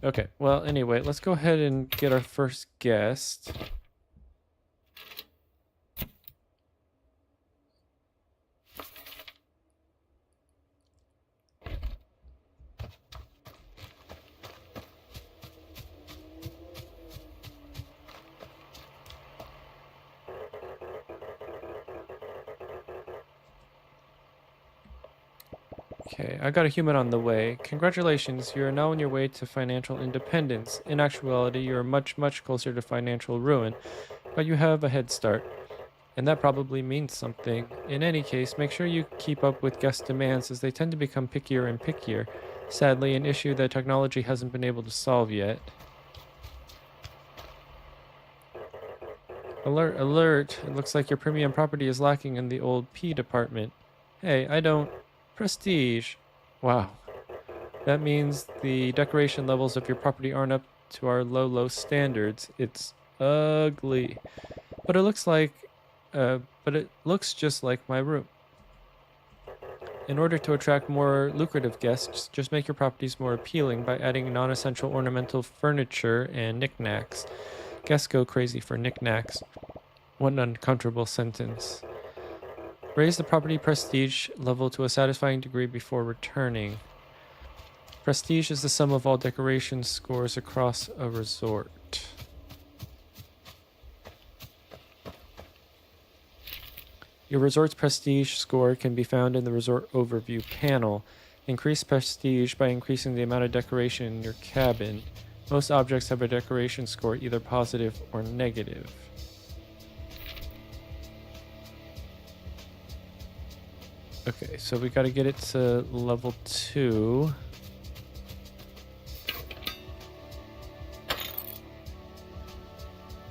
Okay, well, anyway, let's go ahead and get our first guest. Okay, I got a human on the way. Congratulations, you are now on your way to financial independence. In actuality, you are much, much closer to financial ruin, but you have a head start. And that probably means something. In any case, make sure you keep up with guest demands as they tend to become pickier and pickier. Sadly, an issue that technology hasn't been able to solve yet. Alert, alert. It looks like your premium property is lacking in the old P department. Hey, I don't... Prestige. Wow. That means the decoration levels of your property aren't up to our low, low standards. It's ugly. But it looks like... but it looks just like my room. In order to attract more lucrative guests, just make your properties more appealing by adding non-essential ornamental furniture and knickknacks. Guests go crazy for knickknacks. What an uncomfortable sentence. Raise the property prestige level to a satisfying degree before returning. Prestige is the sum of all decoration scores across a resort. Your resort's prestige score can be found in the resort overview panel. Increase prestige by increasing the amount of decoration in your cabin. Most objects have a decoration score either positive or negative. Okay, so we got to get it to level 2.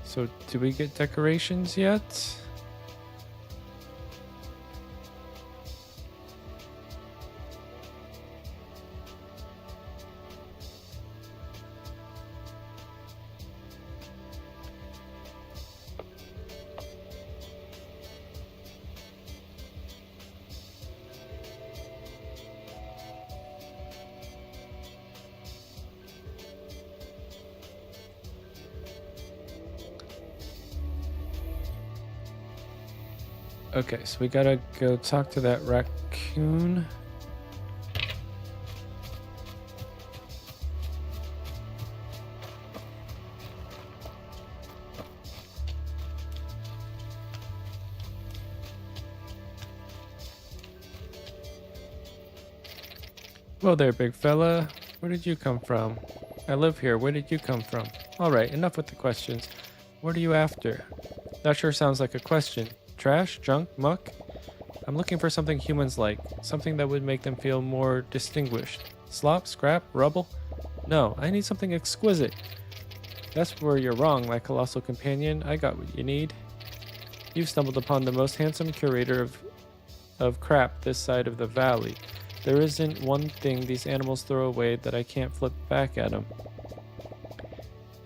So, do we get decorations yet? Okay, so we gotta go talk to that raccoon. Whoa there, big fella. Where did you come from? I live here. Where did you come from? Alright, enough with the questions. What are you after? That sure sounds like a question. Trash? Junk? Muck? I'm looking for something humans like. Something that would make them feel more distinguished. Slop? Scrap? Rubble? No, I need something exquisite. That's where you're wrong, my colossal companion. I got what you need. You've stumbled upon the most handsome curator of crap this side of the valley. There isn't one thing these animals throw away that I can't flip back at them.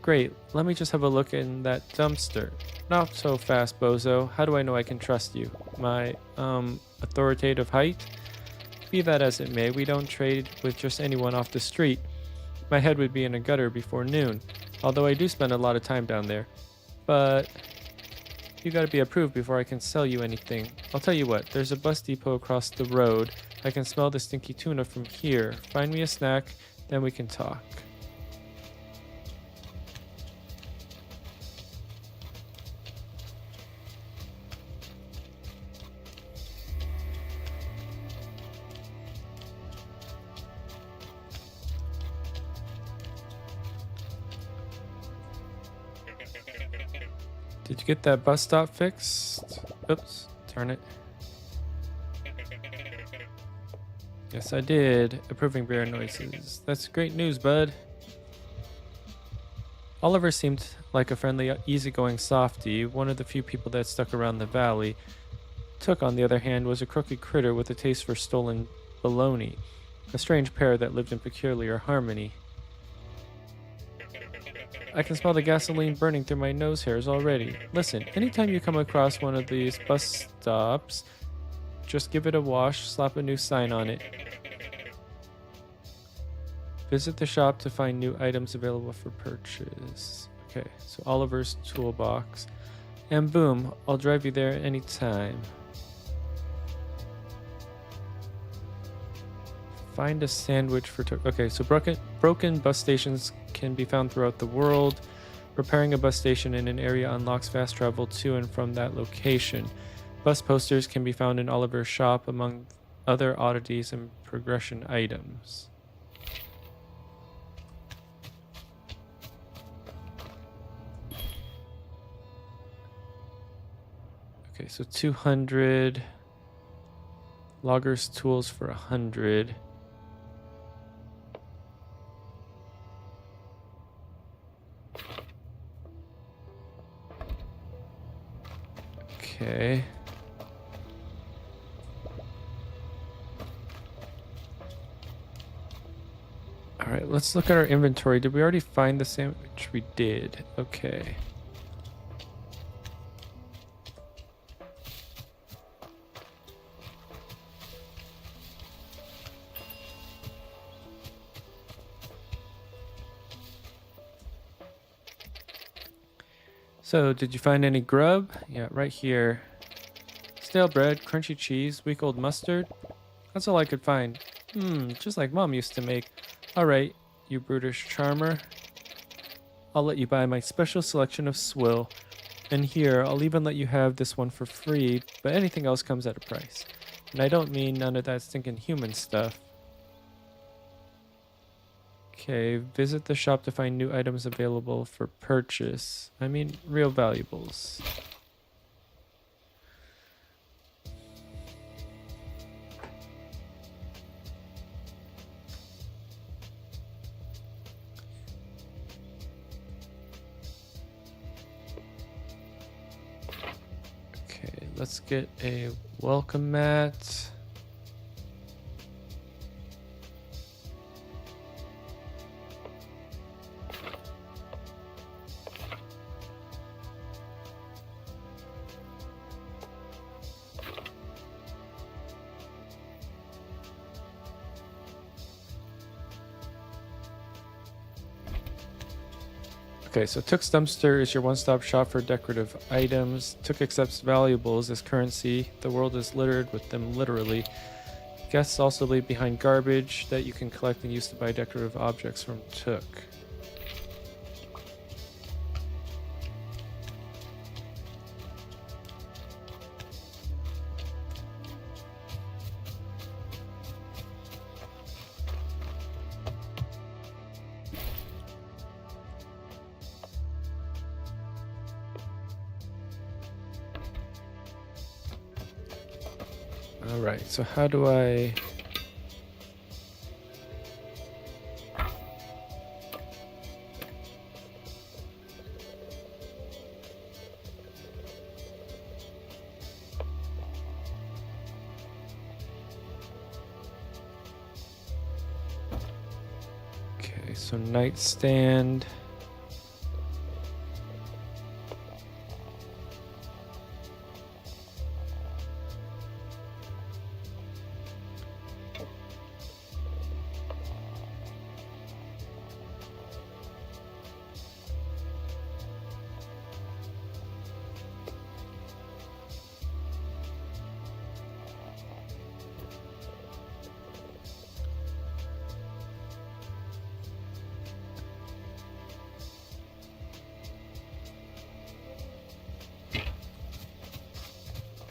Great, let me just have a look in that dumpster. Not so fast, bozo. How do I know I can trust you? My, authoritative height? Be that as it may, we don't trade with just anyone off the street. My head would be in a gutter before noon, although I do spend a lot of time down there. But you gotta be approved before I can sell you anything. I'll tell you what, there's a bus depot across the road. I can smell the stinky tuna from here. Find me a snack, then we can talk. Did you get that bus stop fixed? Oops, turn it. Yes, I did. Approving bear noises. That's great news, bud. Oliver seemed like a friendly, easygoing softy, one of the few people that stuck around the valley. Took, on the other hand, was a crooked critter with a taste for stolen baloney, a strange pair that lived in peculiar harmony. I can smell the gasoline burning through my nose hairs already. Listen, anytime you come across one of these bus stops, just give it a wash, slap a new sign on it. Visit the shop to find new items available for purchase. Okay, so Oliver's toolbox. And boom, I'll drive you there anytime. Find a sandwich for... Okay, so broken bus stations can be found throughout the world. Repairing a bus station in an area unlocks fast travel to and from that location. Bus posters can be found in Oliver's shop among other oddities and progression items. Okay, so 200. Logger's tools for 100. Okay. All right, let's look at our inventory. Did we already find the sandwich? We did. Okay. So, did you find any grub? Yeah, right here. Stale bread, crunchy cheese, week old mustard. That's all I could find. Just like Mom used to make. Alright, you brutish charmer. I'll let you buy my special selection of swill. And here, I'll even let you have this one for free, but anything else comes at a price. And I don't mean none of that stinking human stuff. Okay, visit the shop to find new items available for purchase. I mean, real valuables. Okay, let's get a welcome mat. Okay, so Took's Dumpster is your one-stop shop for decorative items. Took accepts valuables as currency. The world is littered with them, literally. Guests also leave behind garbage that you can collect and use to buy decorative objects from Took. All right, so how do I... Okay, so nightstand.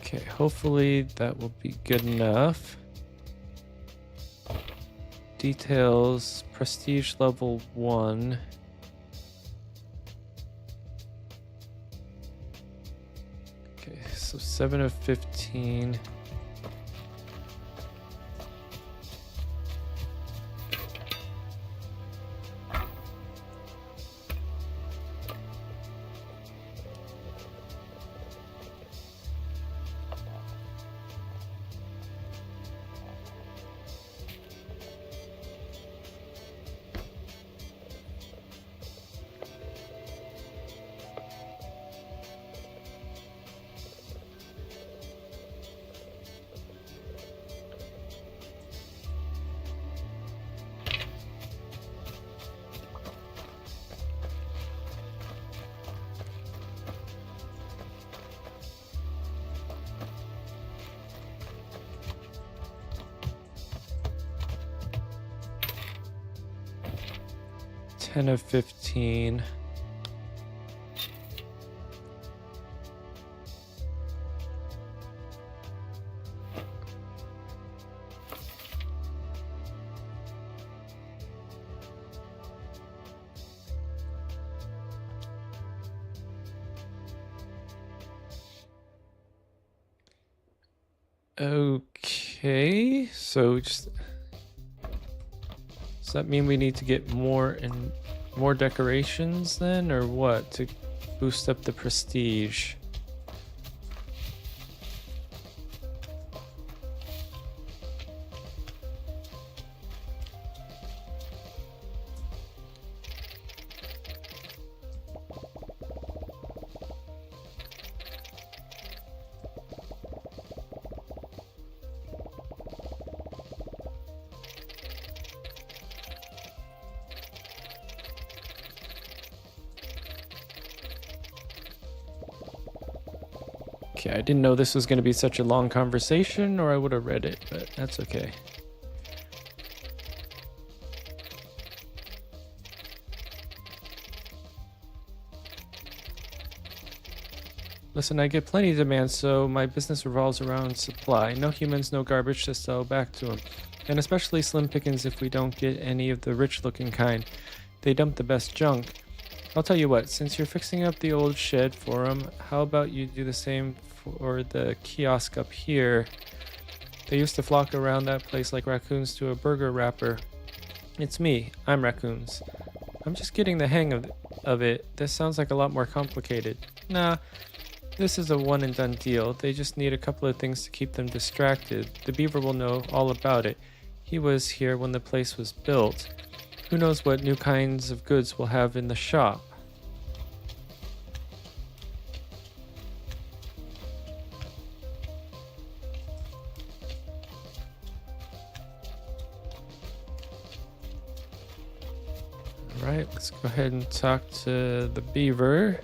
Okay, hopefully that will be good enough. Details, prestige level 1. Okay, so 7 of 15. Ten of 15. Okay, so just... Does that mean we need to get more decorations then, or what, to boost up the prestige? Okay, I didn't know this was going to be such a long conversation, or I would have read it, but that's okay. Listen, I get plenty of demand, so my business revolves around supply. No humans, no garbage to sell back to them. And especially slim pickings if we don't get any of the rich-looking kind. They dump the best junk. I'll tell you what, since you're fixing up the old shed for them, how about you do the same for the kiosk up here? They used to flock around that place like raccoons to a burger wrapper. It's me, I'm Raccoons. I'm just getting the hang of it. This sounds like a lot more complicated. Nah, this is a one and done deal. They just need a couple of things to keep them distracted. The beaver will know all about it. He was here when the place was built. Who knows what new kinds of goods we'll have in the shop. Alright, let's go ahead and talk to the beaver.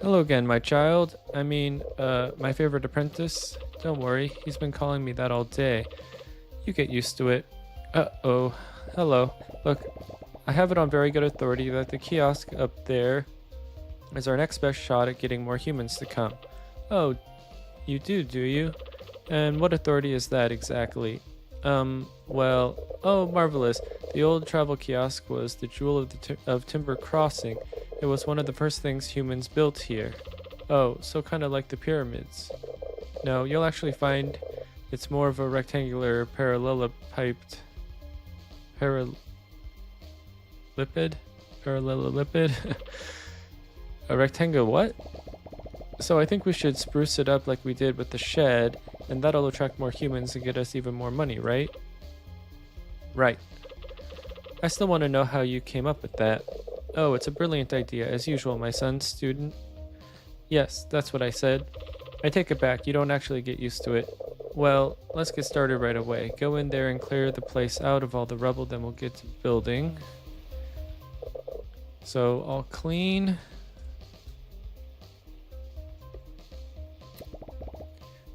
Hello again, my child. I mean, my favorite apprentice. Don't worry, he's been calling me that all day. You get used to it. Uh-oh. Hello. Look, I have it on very good authority that the kiosk up there is our next best shot at getting more humans to come. Oh, you do you? And what authority is that exactly? Well, oh, marvelous. The old travel kiosk was the jewel of Timber Crossing. It was one of the first things humans built here. Oh, so kind of like the pyramids. No, you'll actually find it's more of a rectangular parallelepiped... Paralleliped? A rectangle what? So I think we should spruce it up like we did with the shed, and that'll attract more humans and get us even more money, right? Right. I still want to know how you came up with that. Oh, it's a brilliant idea, as usual, my son, student. Yes, that's what I said. I take it back, you don't actually get used to it. Well, let's get started right away. Go in there and clear the place out of all the rubble, then we'll get to building. So, all clean.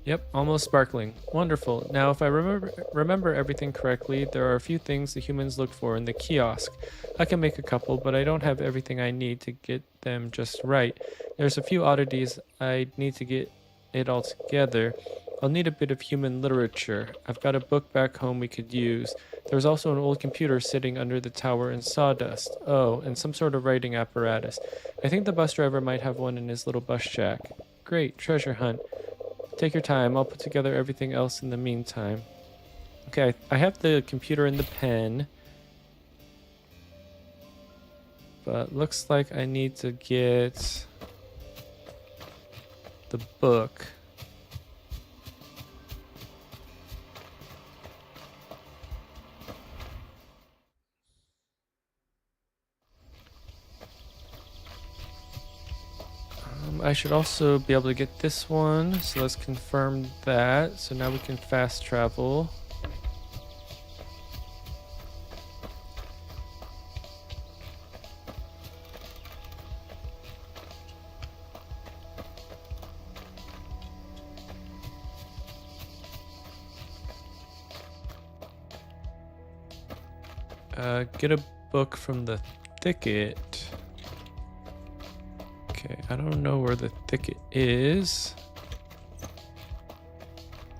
Yep, almost sparkling. Wonderful. Now, if I remember everything correctly, there are a few things the humans look for in the kiosk. I can make a couple, but I don't have everything I need to get them just right. There's a few oddities I need to get it all together. I'll need a bit of human literature. I've got a book back home we could use. There's also an old computer sitting under the tower in sawdust. Oh, and some sort of writing apparatus. I think the bus driver might have one in his little bus shack. Great, treasure hunt. Take your time. I'll put together everything else in the meantime. Okay, I have the computer and the pen. But looks like I need to get the book. I should also be able to get this one, so let's confirm that. So now we can fast travel. Get a book from the thicket. Okay, I don't know where the thicket is.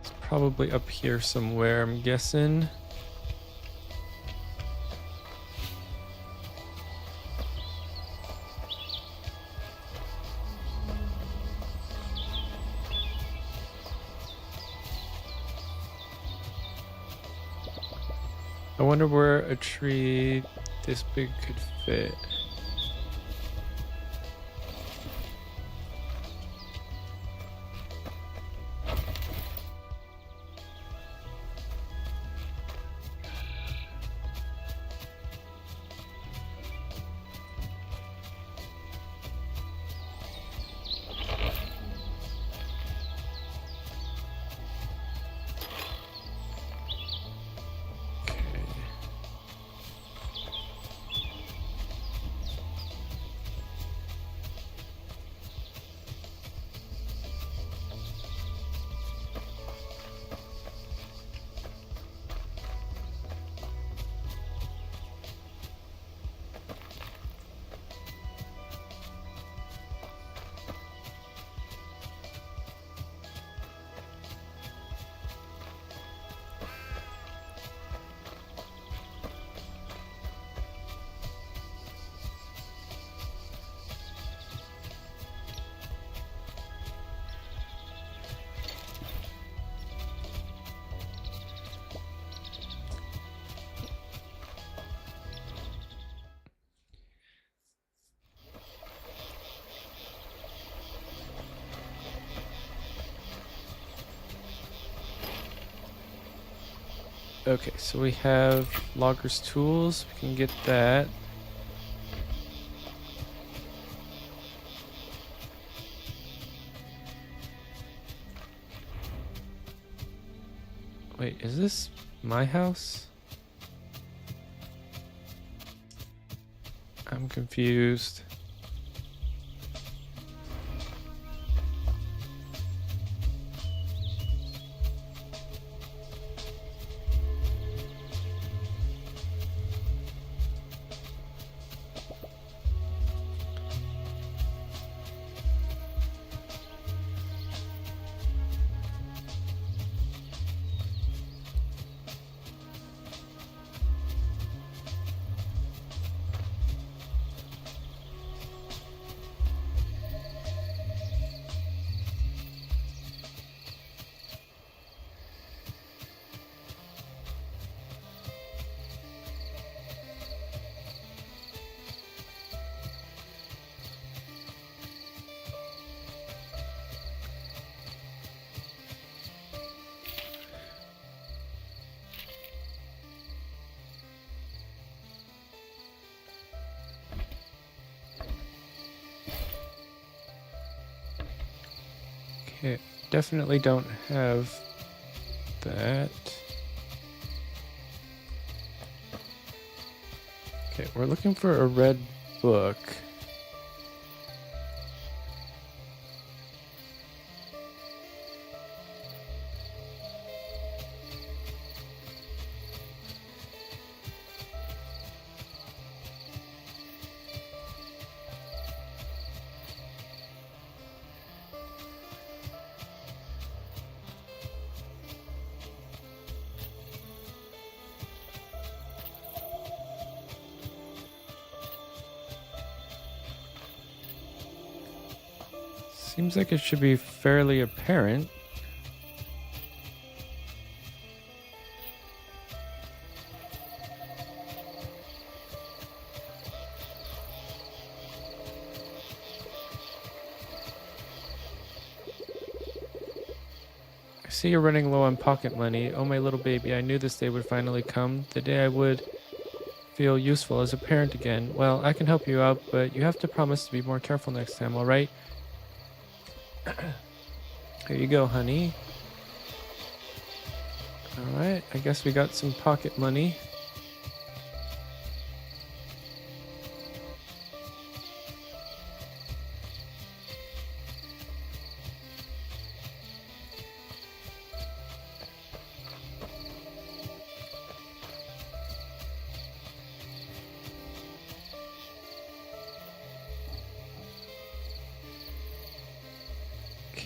It's probably up here somewhere, I'm guessing. I wonder where a tree this big could fit. Okay, so we have logger's tools. We can get that. Wait, is this my house? I'm confused. Okay, definitely don't have that. Okay, we're looking for a red book. Seems like it should be fairly apparent. I see you're running low on pocket money. Oh, my little baby, I knew this day would finally come. The day I would feel useful as a parent again. Well, I can help you out, but you have to promise to be more careful next time, alright? Here you go, honey. Alright, I guess we got some pocket money.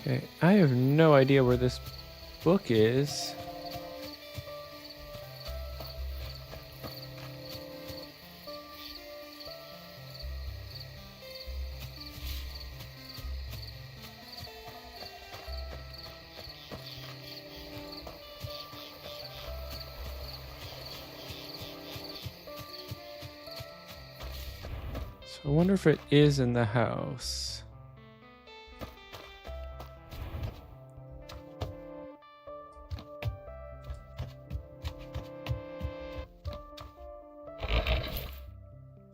Okay, I have no idea where this book is. So I wonder if it is in the house.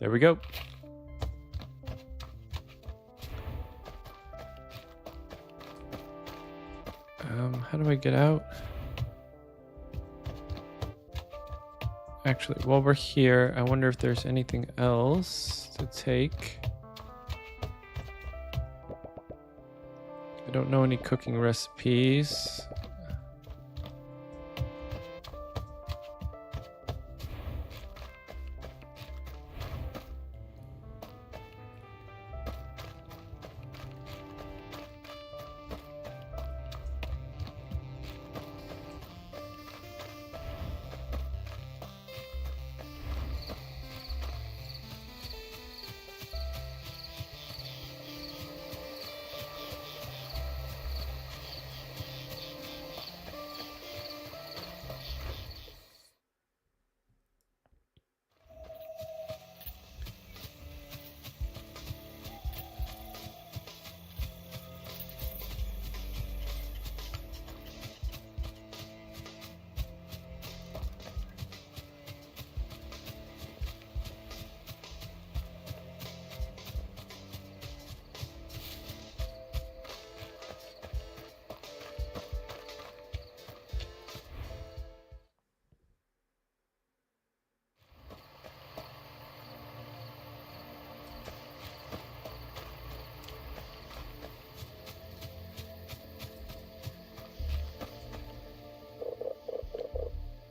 There we go. How do I get out? Actually, while we're here, I wonder if there's anything else to take. I don't know any cooking recipes.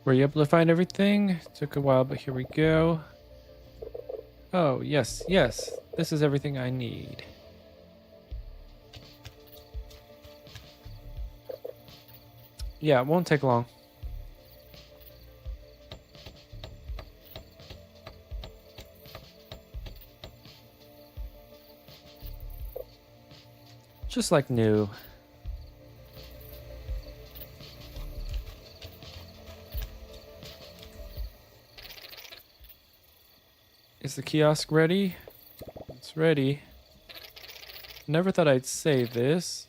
Were you able to find everything? Took a while, but here we go. Oh, yes, yes. This is everything I need. Yeah, it won't take long. Just like new. Is the kiosk ready? It's ready. Never thought I'd say this.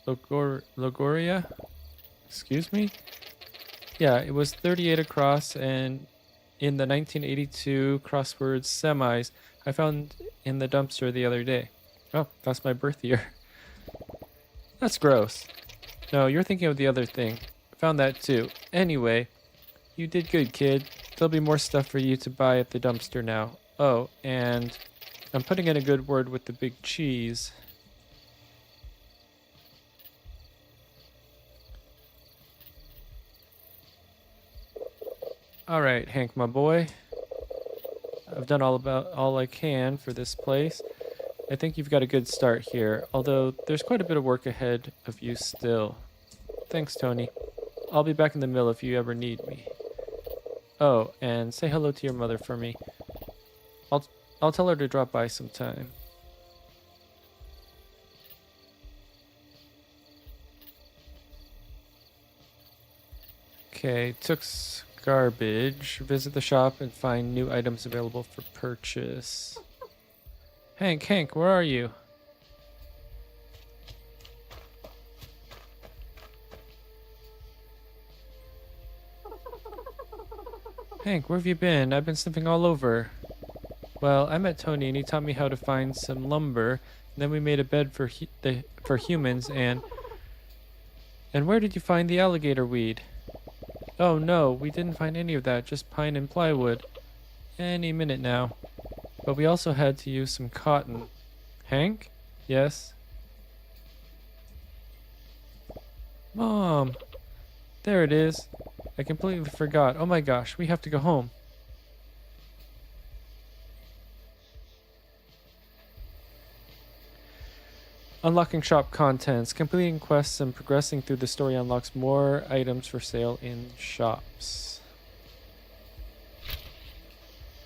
Logoria? Excuse me? Yeah, it was 38 across, and in the 1982 crossword semis I found in the dumpster the other day. Oh, that's my birth year. That's gross. No, you're thinking of the other thing. Found that too. Anyway, you did good, kid. There'll be more stuff for you to buy at the dumpster now. Oh, and I'm putting in a good word with the big cheese. All right, Hank, my boy. I've done all I can for this place. I think you've got a good start here, although there's quite a bit of work ahead of you still. Thanks, Tony. I'll be back in the mill if you ever need me. Oh, and say hello to your mother for me. I'll tell her to drop by sometime. Okay, Took's garbage. Visit the shop and find new items available for purchase. Hank, where are you? Hank, where have you been? I've been sniffing all over. Well, I met Tony and he taught me how to find some lumber. And then we made a bed for humans and where did you find the alligator weed? Oh no, we didn't find any of that, just pine and plywood. Any minute now. But we also had to use some cotton. Hank? Yes? Mom! There it is. I completely forgot. Oh my gosh, we have to go home. Unlocking shop contents. Completing quests and progressing through the story unlocks more items for sale in shops.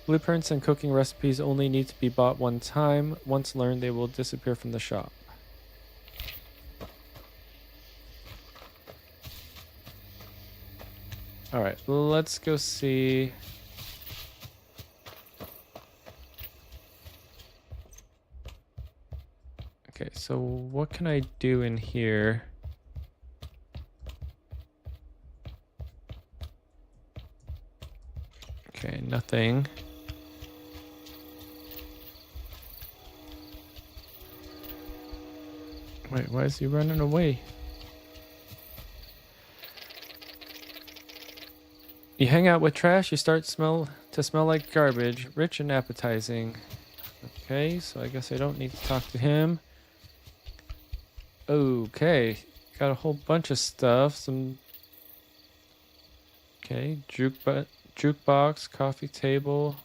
Blueprints and cooking recipes only need to be bought one time. Once learned, they will disappear from the shop. Alright, let's go see. Okay, so what can I do in here? Okay, nothing. Wait, why is he running away? You hang out with trash, you start to smell like garbage, rich and appetizing. Okay, so I guess I don't need to talk to him. Okay, got a whole bunch of stuff. Okay, jukebox, coffee table,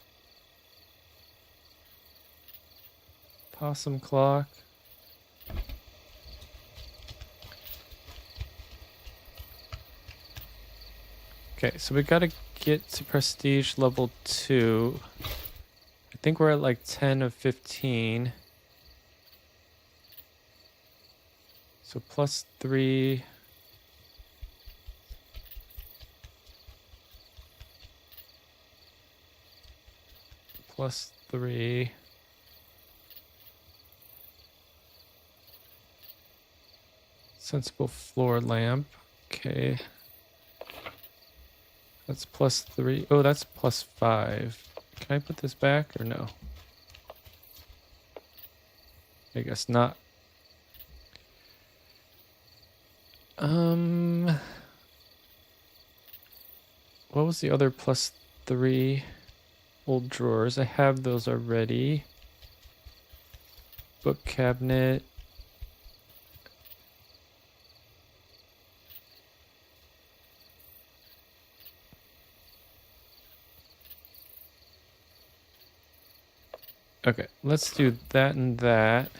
possum clock. Okay, so we gotta get to prestige level 2. I think we're at like 10 of 15. So plus 3. Plus 3. Sensible floor lamp. Okay. That's plus 3. Oh, that's plus 5. Can I put this back or no? I guess not. What was the other plus 3? Old drawers. I have those already. Book cabinet. Okay, let's do that and that.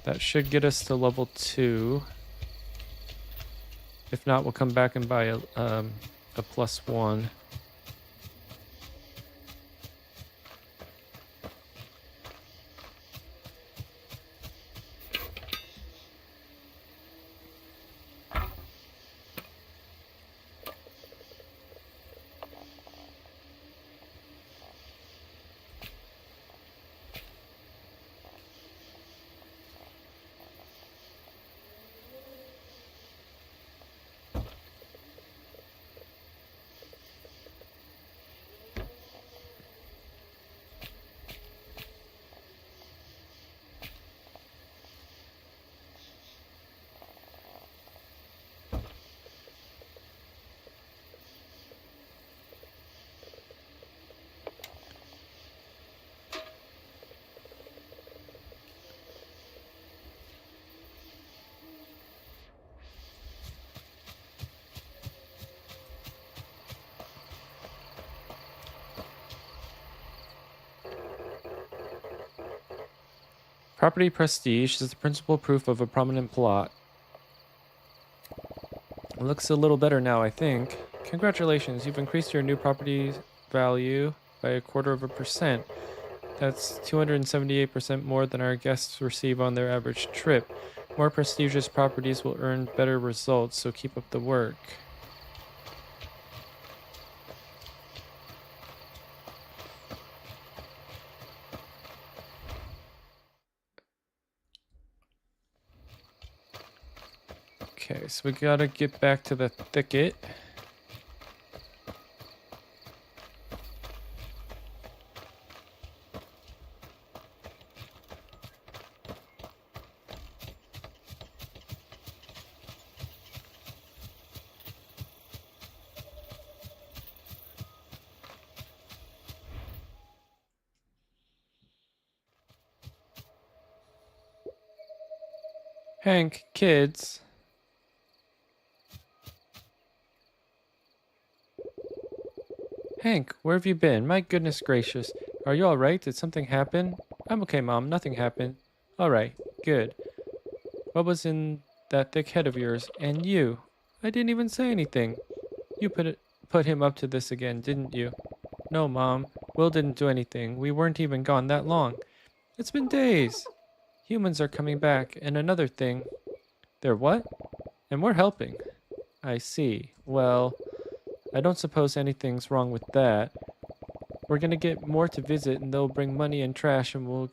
That should get us to level 2. If not, we'll come back and buy a +1. Property prestige is the principal proof of a prominent plot. It looks a little better now, I think. Congratulations, you've increased your new property value by 1/4%. That's 278% more than our guests receive on their average trip. More prestigious properties will earn better results, so keep up the work. Okay, so we gotta get back to the thicket. Hank, kids. Hank, where have you been? My goodness gracious. Are you alright? Did something happen? I'm okay, Mom. Nothing happened. Alright, good. What was in that thick head of yours? And you? I didn't even say anything. You put him up to this again, didn't you? No, Mom. Will didn't do anything. We weren't even gone that long. It's been days. Humans are coming back, and another thing. They're what? And we're helping. I see. Well, I don't suppose anything's wrong with that. We're gonna get more to visit, and they'll bring money and trash, and we'll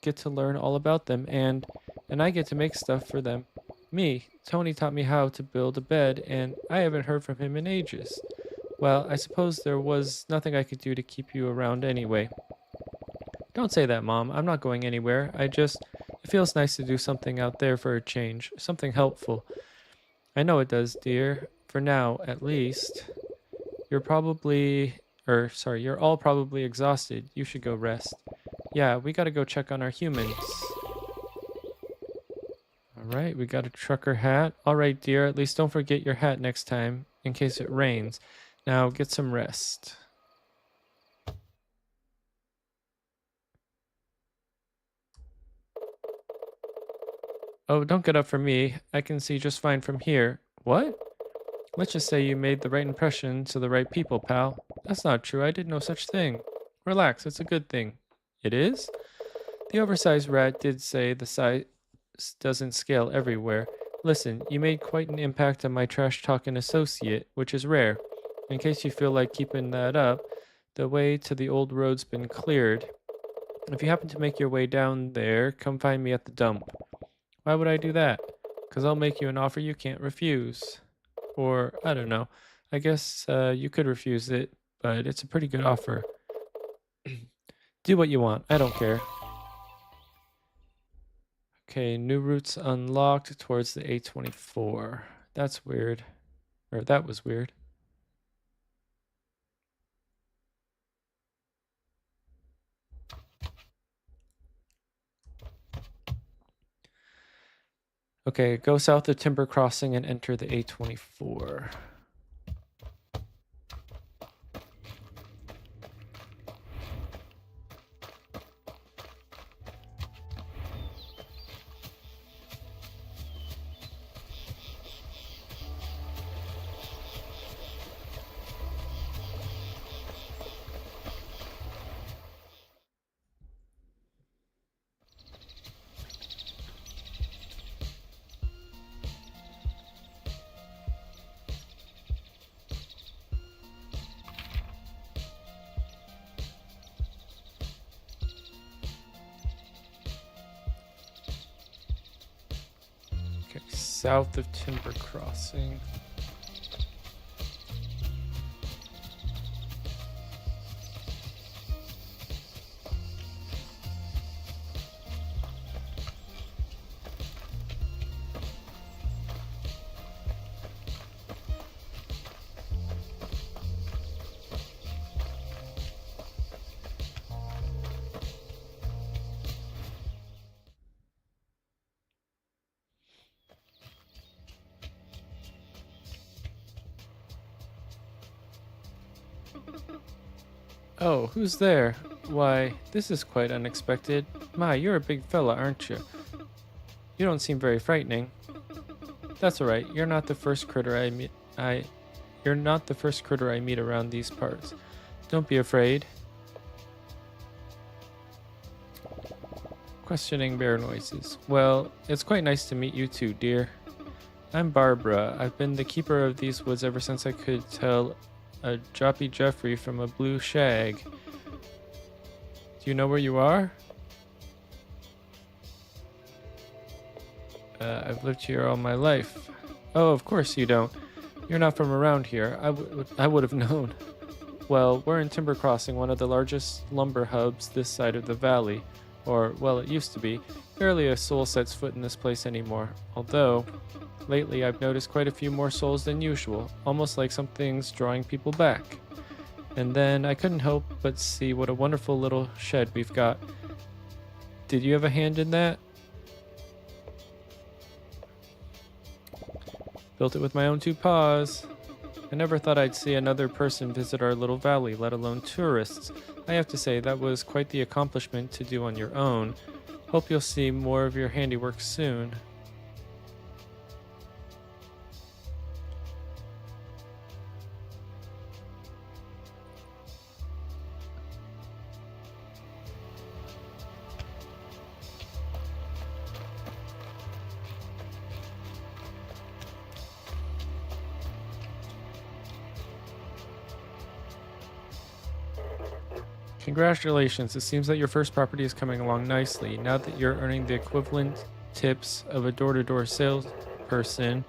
get to learn all about them, and I get to make stuff for them. Me, Tony taught me how to build a bed, and I haven't heard from him in ages. Well, I suppose there was nothing I could do to keep you around anyway. Don't say that, Mom. I'm not going anywhere. It feels nice to do something out there for a change, something helpful. I know it does, dear. For now, at least. You're all probably exhausted. You should go rest. Yeah, we gotta go check on our humans. Alright, we got a trucker hat. Alright, dear, at least don't forget your hat next time, in case it rains. Now, get some rest. Oh, don't get up for me. I can see just fine from here. What? Let's just say you made the right impression to the right people, pal. That's not true. I did no such thing. Relax, it's a good thing. It is? The oversized rat did say the size doesn't scale everywhere. Listen, you made quite an impact on my trash talking associate, which is rare. In case you feel like keeping that up, the way to the old road's been cleared. If you happen to make your way down there, come find me at the dump. Why would I do that? 'Cause I'll make you an offer you can't refuse. Or, I don't know. I guess you could refuse it, but it's a pretty good offer. Do what you want. I don't care. Okay, new routes unlocked towards the A24. That's weird. Or that was weird. Okay, go south of Timber Crossing and enter the A24. south of Timber Crossing. Oh, who's there? Why, this is quite unexpected. My, you're a big fella, aren't you? You don't seem very frightening. That's all right. You're not the first critter I meet. You're not the first critter I meet around these parts. Don't be afraid. Questioning bear noises. Well, it's quite nice to meet you too, dear. I'm Barbara. I've been the keeper of these woods ever since I could tell a Joppy Jeffrey from a blue shag. Do you know where you are? I've lived here all my life. Oh, of course you don't. You're not from around here. I would have known. Well, we're in Timber Crossing, one of the largest lumber hubs this side of the valley. Or, well, it used to be. Barely a soul sets foot in this place anymore. Although, lately I've noticed quite a few more souls than usual, almost like something's drawing people back. And then I couldn't help but see what a wonderful little shed we've got. Did you have a hand in that? Built it with my own 2 paws. I never thought I'd see another person visit our little valley, let alone tourists. I have to say, that was quite the accomplishment to do on your own. Hope you'll see more of your handiwork soon. Congratulations, it seems that your first property is coming along nicely. Now that you're earning the equivalent tips of a door-to-door salesperson,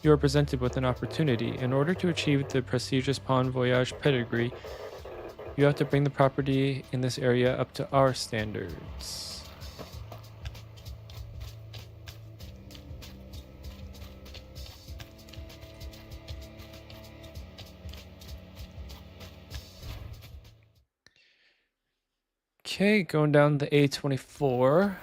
you are presented with an opportunity. In order to achieve the prestigious Pawn Voyage pedigree, you have to bring the property in this area up to our standards. Okay, going down the A24.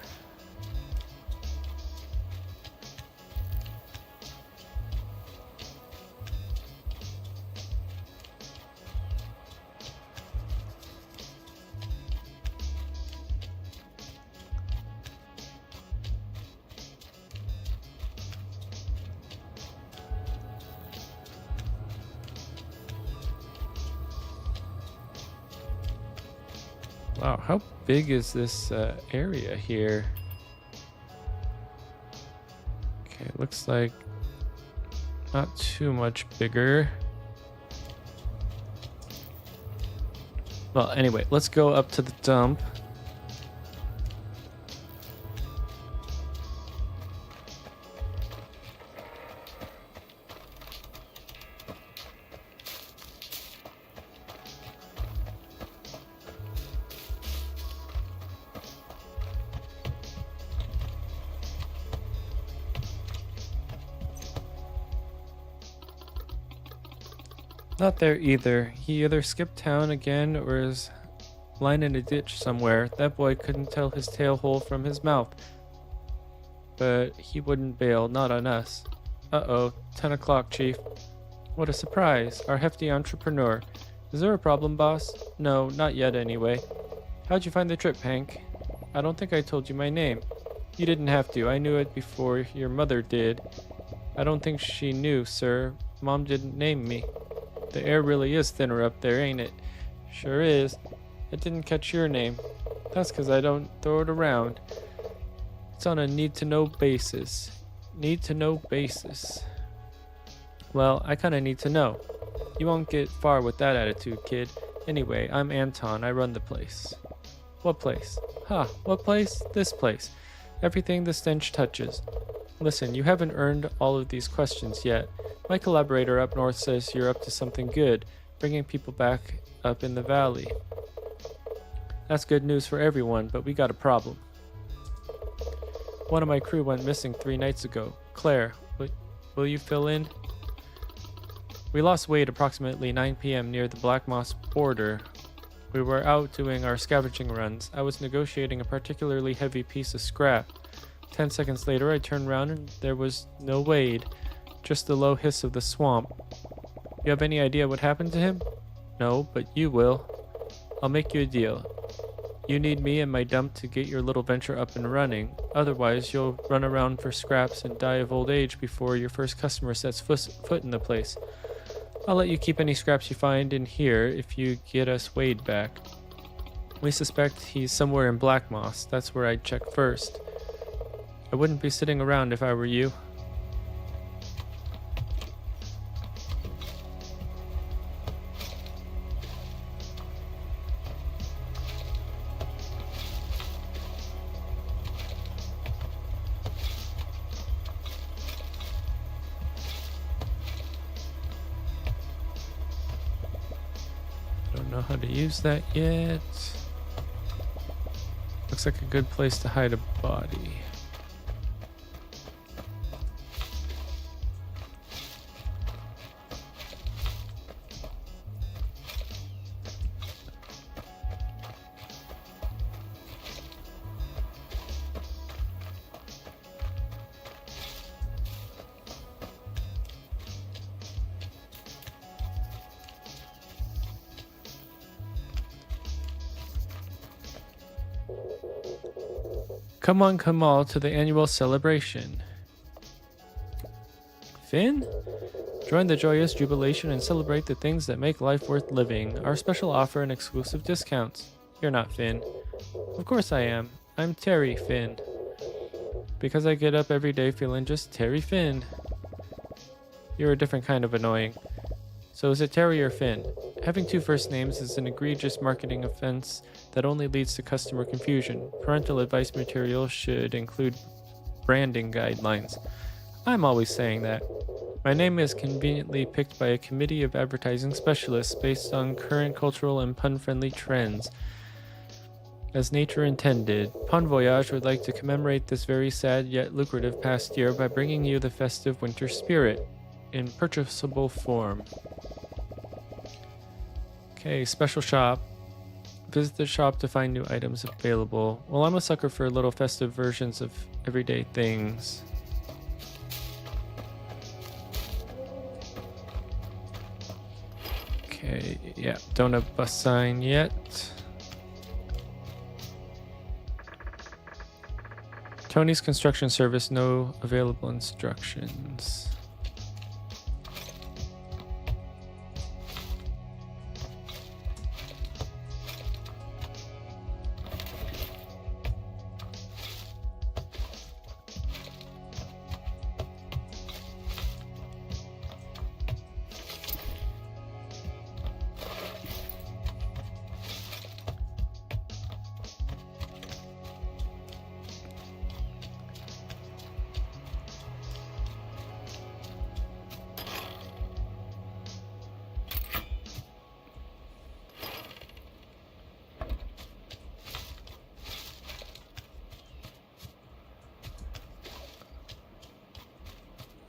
Wow, how big is this area here? Okay, looks like not too much bigger. Well, anyway, let's go up to the dump. Not there either. He either skipped town again or is lying in a ditch somewhere. That boy couldn't tell his tail hole from his mouth. But he wouldn't bail, not on us. Uh-oh, 10 o'clock, Chief. What a surprise, our hefty entrepreneur. Is there a problem, boss? No, not yet anyway. How'd you find the trip, Hank? I don't think I told you my name. You didn't have to, I knew it before your mother did. I don't think she knew, sir. Mom didn't name me. The air really is thinner up there, ain't it? Sure is. I didn't catch your name. That's 'cause I don't throw it around. It's on a need-to-know basis. Need-to-know basis. Well, I kinda need to know. You won't get far with that attitude, kid. Anyway, I'm Anton. I run the place. What place? Huh, what place? This place. Everything the stench touches. Listen, you haven't earned all of these questions yet. My collaborator up north says you're up to something good, bringing people back up in the valley. That's good news for everyone, but we got a problem. One of my crew went missing 3 nights ago. Claire, will you fill in? We lost Wade approximately 9 p.m. near the Black Moss border. We were out doing our scavenging runs. I was negotiating a particularly heavy piece of scrap. 10 seconds later, I turned around and there was no Wade, just the low hiss of the swamp. You have any idea what happened to him? No, but you will. I'll make you a deal. You need me and my dump to get your little venture up and running. Otherwise, you'll run around for scraps and die of old age before your first customer sets foot in the place. I'll let you keep any scraps you find in here if you get us Wade back. We suspect he's somewhere in Black Moss. That's where I'd check first. I wouldn't be sitting around if I were you. Don't know how to use that yet. Looks like a good place to hide a body. Come all to the annual celebration. Finn? Join the joyous jubilation and celebrate the things that make life worth living. Our special offer and exclusive discounts. You're not Finn. Of course I am. I'm Terry Finn. Because I get up every day feeling just Terry Finn. You're a different kind of annoying. So is it Terry or Finn? Having 2 first names is an egregious marketing offense that only leads to customer confusion. Parental advice material should include branding guidelines. I'm always saying that. My name is conveniently picked by a committee of advertising specialists based on current cultural and pun-friendly trends. As nature intended, Pun Voyage would like to commemorate this very sad yet lucrative past year by bringing you the festive winter spirit in purchasable form. Okay, special shop. Visit the shop to find new items available. Well, I'm a sucker for little festive versions of everyday things. Okay, yeah, don't have bus sign yet. Tony's construction service, no available instructions.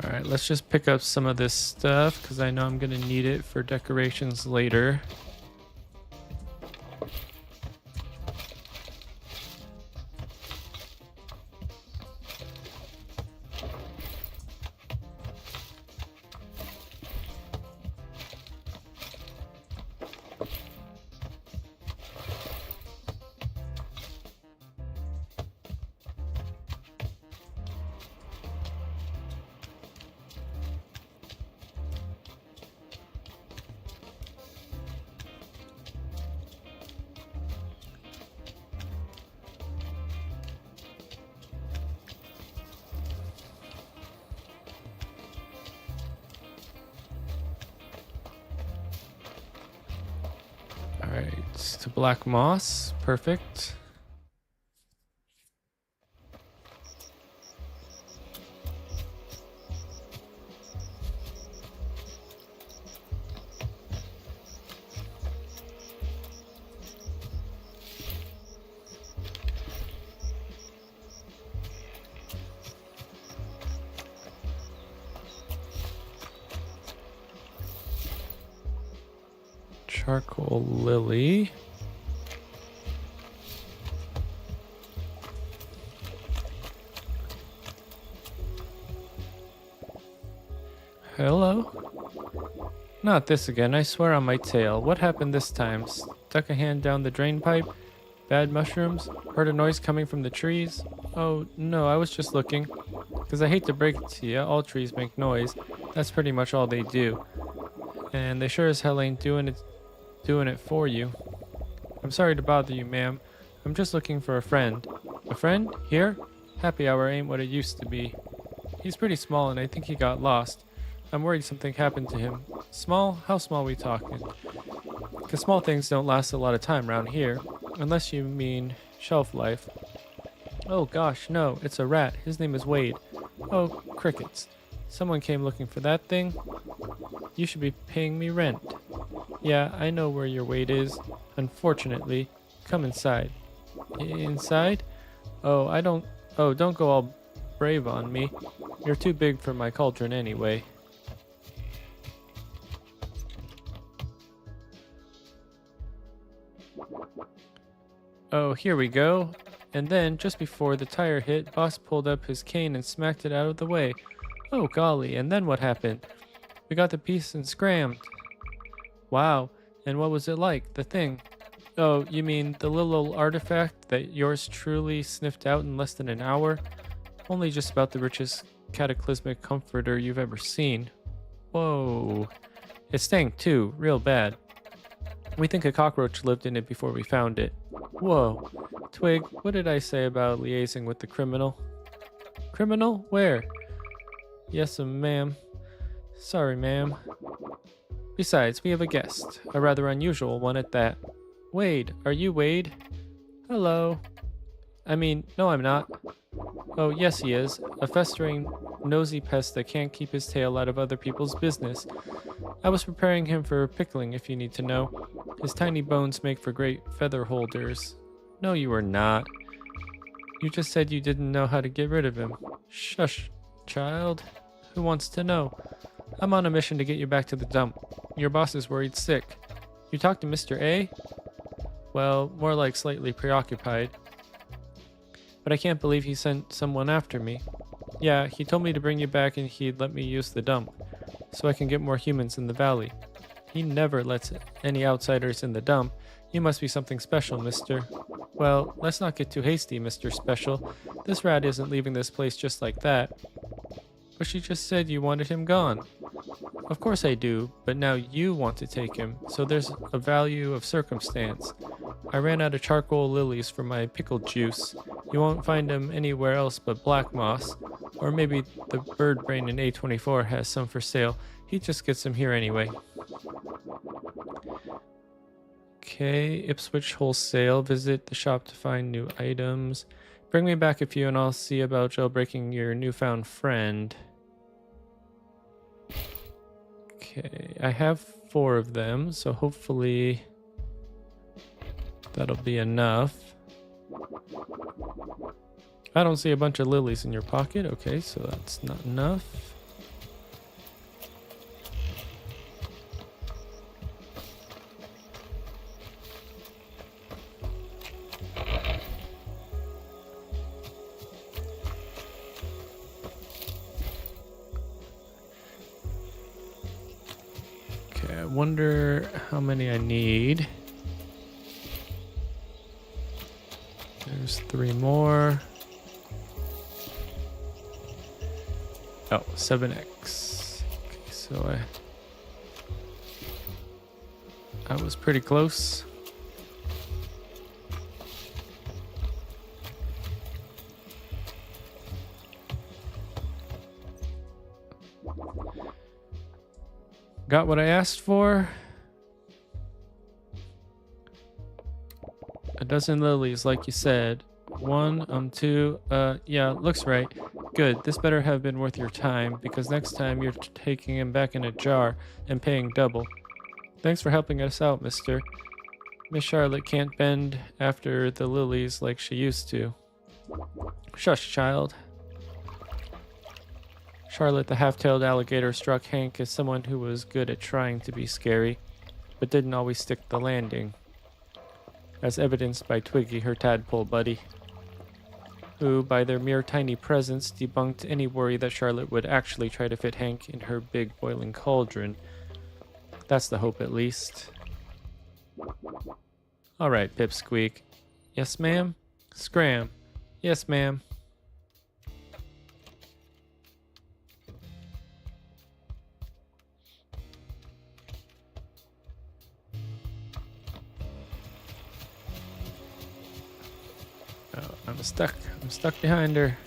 Alright, let's just pick up some of this stuff because I know I'm going to need it for decorations later. Alright, to Black Moss. Perfect. Charcoal lily. Hello? Not this again, I swear on my tail. What happened this time? Stuck a hand down the drain pipe? Bad mushrooms? Heard a noise coming from the trees? Oh, no, I was just looking. Because I hate to break it to you, all trees make noise. That's pretty much all they do. And they sure as hell ain't doing it for you. I'm sorry to bother you, ma'am. I'm just looking for a friend. A friend? Here? Happy hour ain't what it used to be. He's pretty small and I think he got lost. I'm worried something happened to him. Small? How small we talking? Because small things don't last a lot of time around here. Unless you mean shelf life. Oh gosh, no, it's a rat. His name is Wade. Oh, crickets. Someone came looking for that thing? You should be paying me rent. Yeah, I know where your Wade is. Unfortunately. Come inside. Inside? Oh, don't go all brave on me. You're too big for my cauldron anyway. Oh, here we go. And then, just before the tire hit, Boss pulled up his cane and smacked it out of the way. Oh, golly, and then what happened? We got the piece and scrammed. Wow, and what was it like, the thing? Oh, you mean the little artifact that yours truly sniffed out in less than an hour? Only just about the richest cataclysmic comforter you've ever seen. Whoa. It stank too, real bad. We think a cockroach lived in it before we found it. Whoa. Twig, what did I say about liaising with the criminal? Criminal? Where? Yes, ma'am. Sorry, ma'am. Besides, we have a guest. A rather unusual one at that. Wade, are you Wade? Hello. I mean, no I'm not. Oh, yes he is. A festering, nosy pest that can't keep his tail out of other people's business. I was preparing him for pickling, if you need to know. His tiny bones make for great feather holders. No, you were not. You just said you didn't know how to get rid of him. Shush, child. Who wants to know? I'm on a mission to get you back to the dump. Your boss is worried sick. You talked to Mr. A? Well, more like slightly preoccupied. But I can't believe he sent someone after me. Yeah, he told me to bring you back and he'd let me use the dump, so I can get more humans in the valley. He never lets any outsiders in the dump. You must be something special, mister. Well, let's not get too hasty, Mr. Special. This rat isn't leaving this place just like that. But she just said you wanted him gone. Of course I do, but now you want to take him, so there's a value of circumstance. I ran out of charcoal lilies for my pickled juice. You won't find them anywhere else but Black Moss. Or maybe the bird brain in A24 has some for sale. He just gets them here anyway. Okay, Ipswich Wholesale. Visit the shop to find new items. Bring me back a few and I'll see about jailbreaking your newfound friend. Okay, I have 4 of them, so hopefully that'll be enough. I don't see a bunch of lilies in your pocket. Okay, so that's not enough. Okay, I wonder how many I need. There's 3 more. Oh, 7x. Okay, so I was pretty close. Got what I asked for. A dozen lilies, like you said. 1, 2, yeah, looks right. Good, this better have been worth your time, because next time you're taking him back in a jar and paying double. Thanks for helping us out, mister. Miss Charlotte can't bend after the lilies like she used to. Shush, child. Charlotte the half-tailed alligator struck Hank as someone who was good at trying to be scary. but didn't always stick the landing, as evidenced by Twiggy, her tadpole buddy, who, by their mere tiny presence, debunked any worry that Charlotte would actually try to fit Hank in her big boiling cauldron. That's the hope, at least. All right, Pipsqueak. Yes, ma'am? Scram. Yes, ma'am. Oh, I'm stuck. I'm stuck behind her.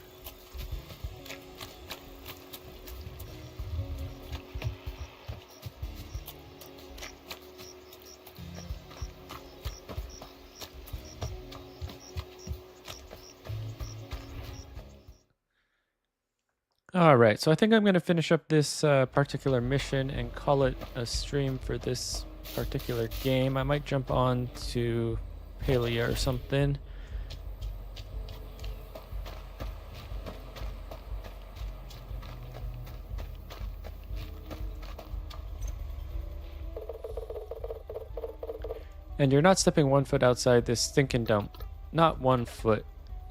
Alright, so I think I'm going to finish up this particular mission and call it a stream for this particular game. I might jump on to Palia or something. And you're not stepping 1 foot outside this stinking dump. Not 1 foot.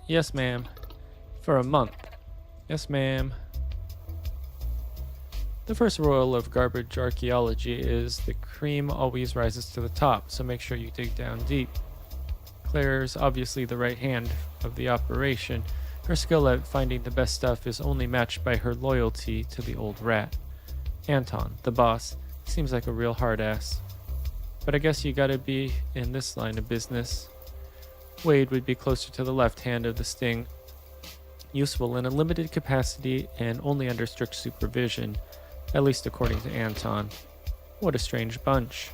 Yes, ma'am. For a month. Yes, ma'am. The first rule of garbage archaeology is the cream always rises to the top, so make sure you dig down deep. Claire's obviously the right hand of the operation. Her skill at finding the best stuff is only matched by her loyalty to the old rat. Anton, the boss, seems like a real hard ass. But I guess you gotta be in this line of business. Wade would be closer to the left hand of the Sting, useful in a limited capacity and only under strict supervision, at least according to Anton. What a strange bunch.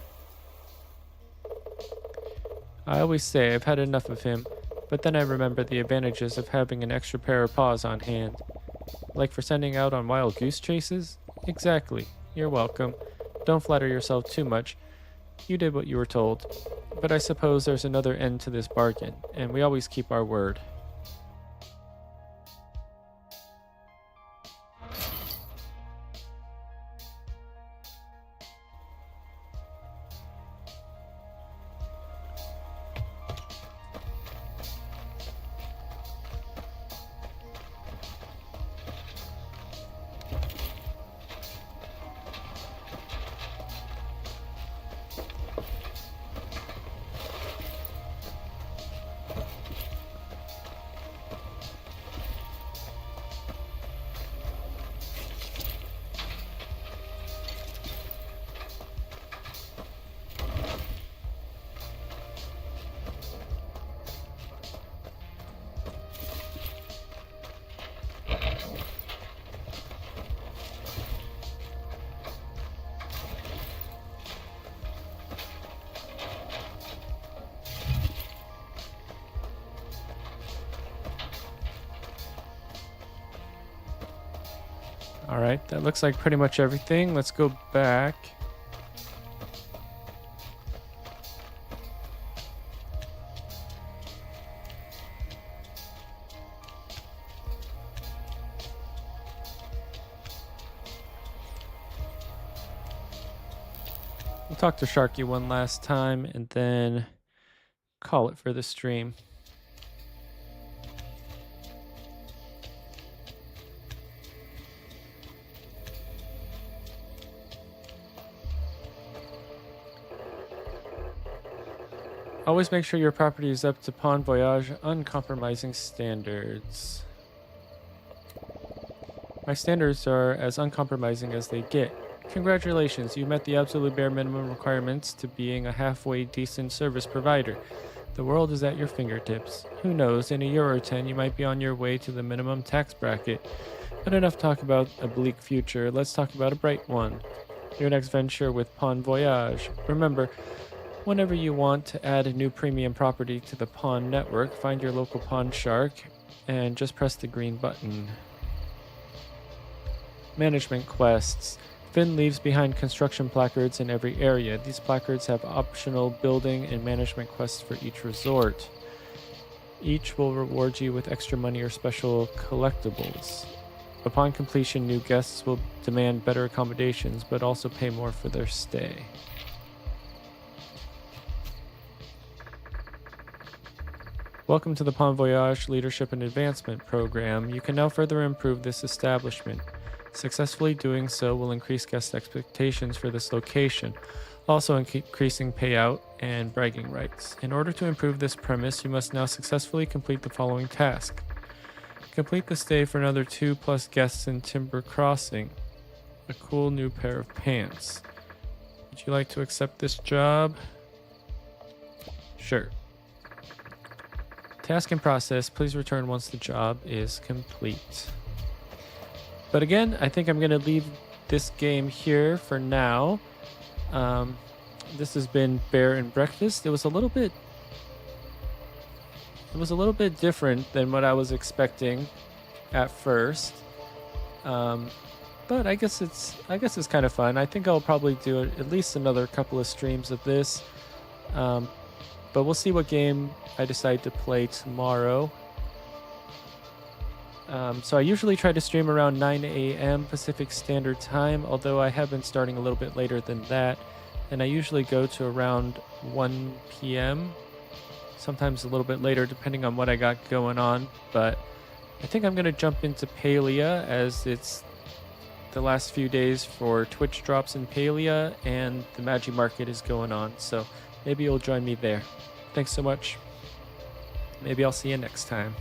I always say I've had enough of him, but then I remember the advantages of having an extra pair of paws on hand. Like for sending out on wild goose chases? Exactly. You're welcome. Don't flatter yourself too much. You did what you were told. But I suppose there's another end to this bargain, and we always keep our word. Alright, that looks like pretty much everything. Let's go back. We'll talk to Sharky one last time and then call it for the stream. Always make sure your property is up to Pon Voyage uncompromising standards. My standards are as uncompromising as they get. Congratulations, you met the absolute bare minimum requirements to being a halfway decent service provider. The world is at your fingertips. Who knows, in a year or 10 you might be on your way to the minimum tax bracket. But enough talk about a bleak future, let's talk about a bright one. Your next venture with Pon Voyage. Remember, whenever you want to add a new premium property to the Pon network, find your local Pon Shark and just press the green button. Management quests. Finn leaves behind construction placards in every area. These placards have optional building and management quests for each resort. Each will reward you with extra money or special collectibles. Upon completion, new guests will demand better accommodations, but also pay more for their stay. Welcome to the Bon Voyage Leadership and Advancement Program. You can now further improve this establishment. Successfully doing so will increase guest expectations for this location, also increasing payout and bragging rights. In order to improve this premise, you must now successfully complete the following task. Complete the stay for another 2+ guests in Timber Crossing. A cool new pair of pants. Would you like to accept this job? Sure. Task in process. Please return once the job is complete. But again, I think I'm going to leave this game here for now. This has been Bear and Breakfast. It was a little bit different than what I was expecting at first. But I guess it's kind of fun. I think I'll probably do at least another couple of streams of this. But we'll see what game I decide to play tomorrow. So I usually try to stream around 9 a.m. Pacific Standard Time, although I have been starting a little bit later than that. And I usually go to around 1 p.m., sometimes a little bit later, depending on what I got going on. But I think I'm going to jump into Palia, as it's the last few days for Twitch drops in Palia, and the Magi Market is going on. So maybe you'll join me there. Thanks so much. Maybe I'll see you next time.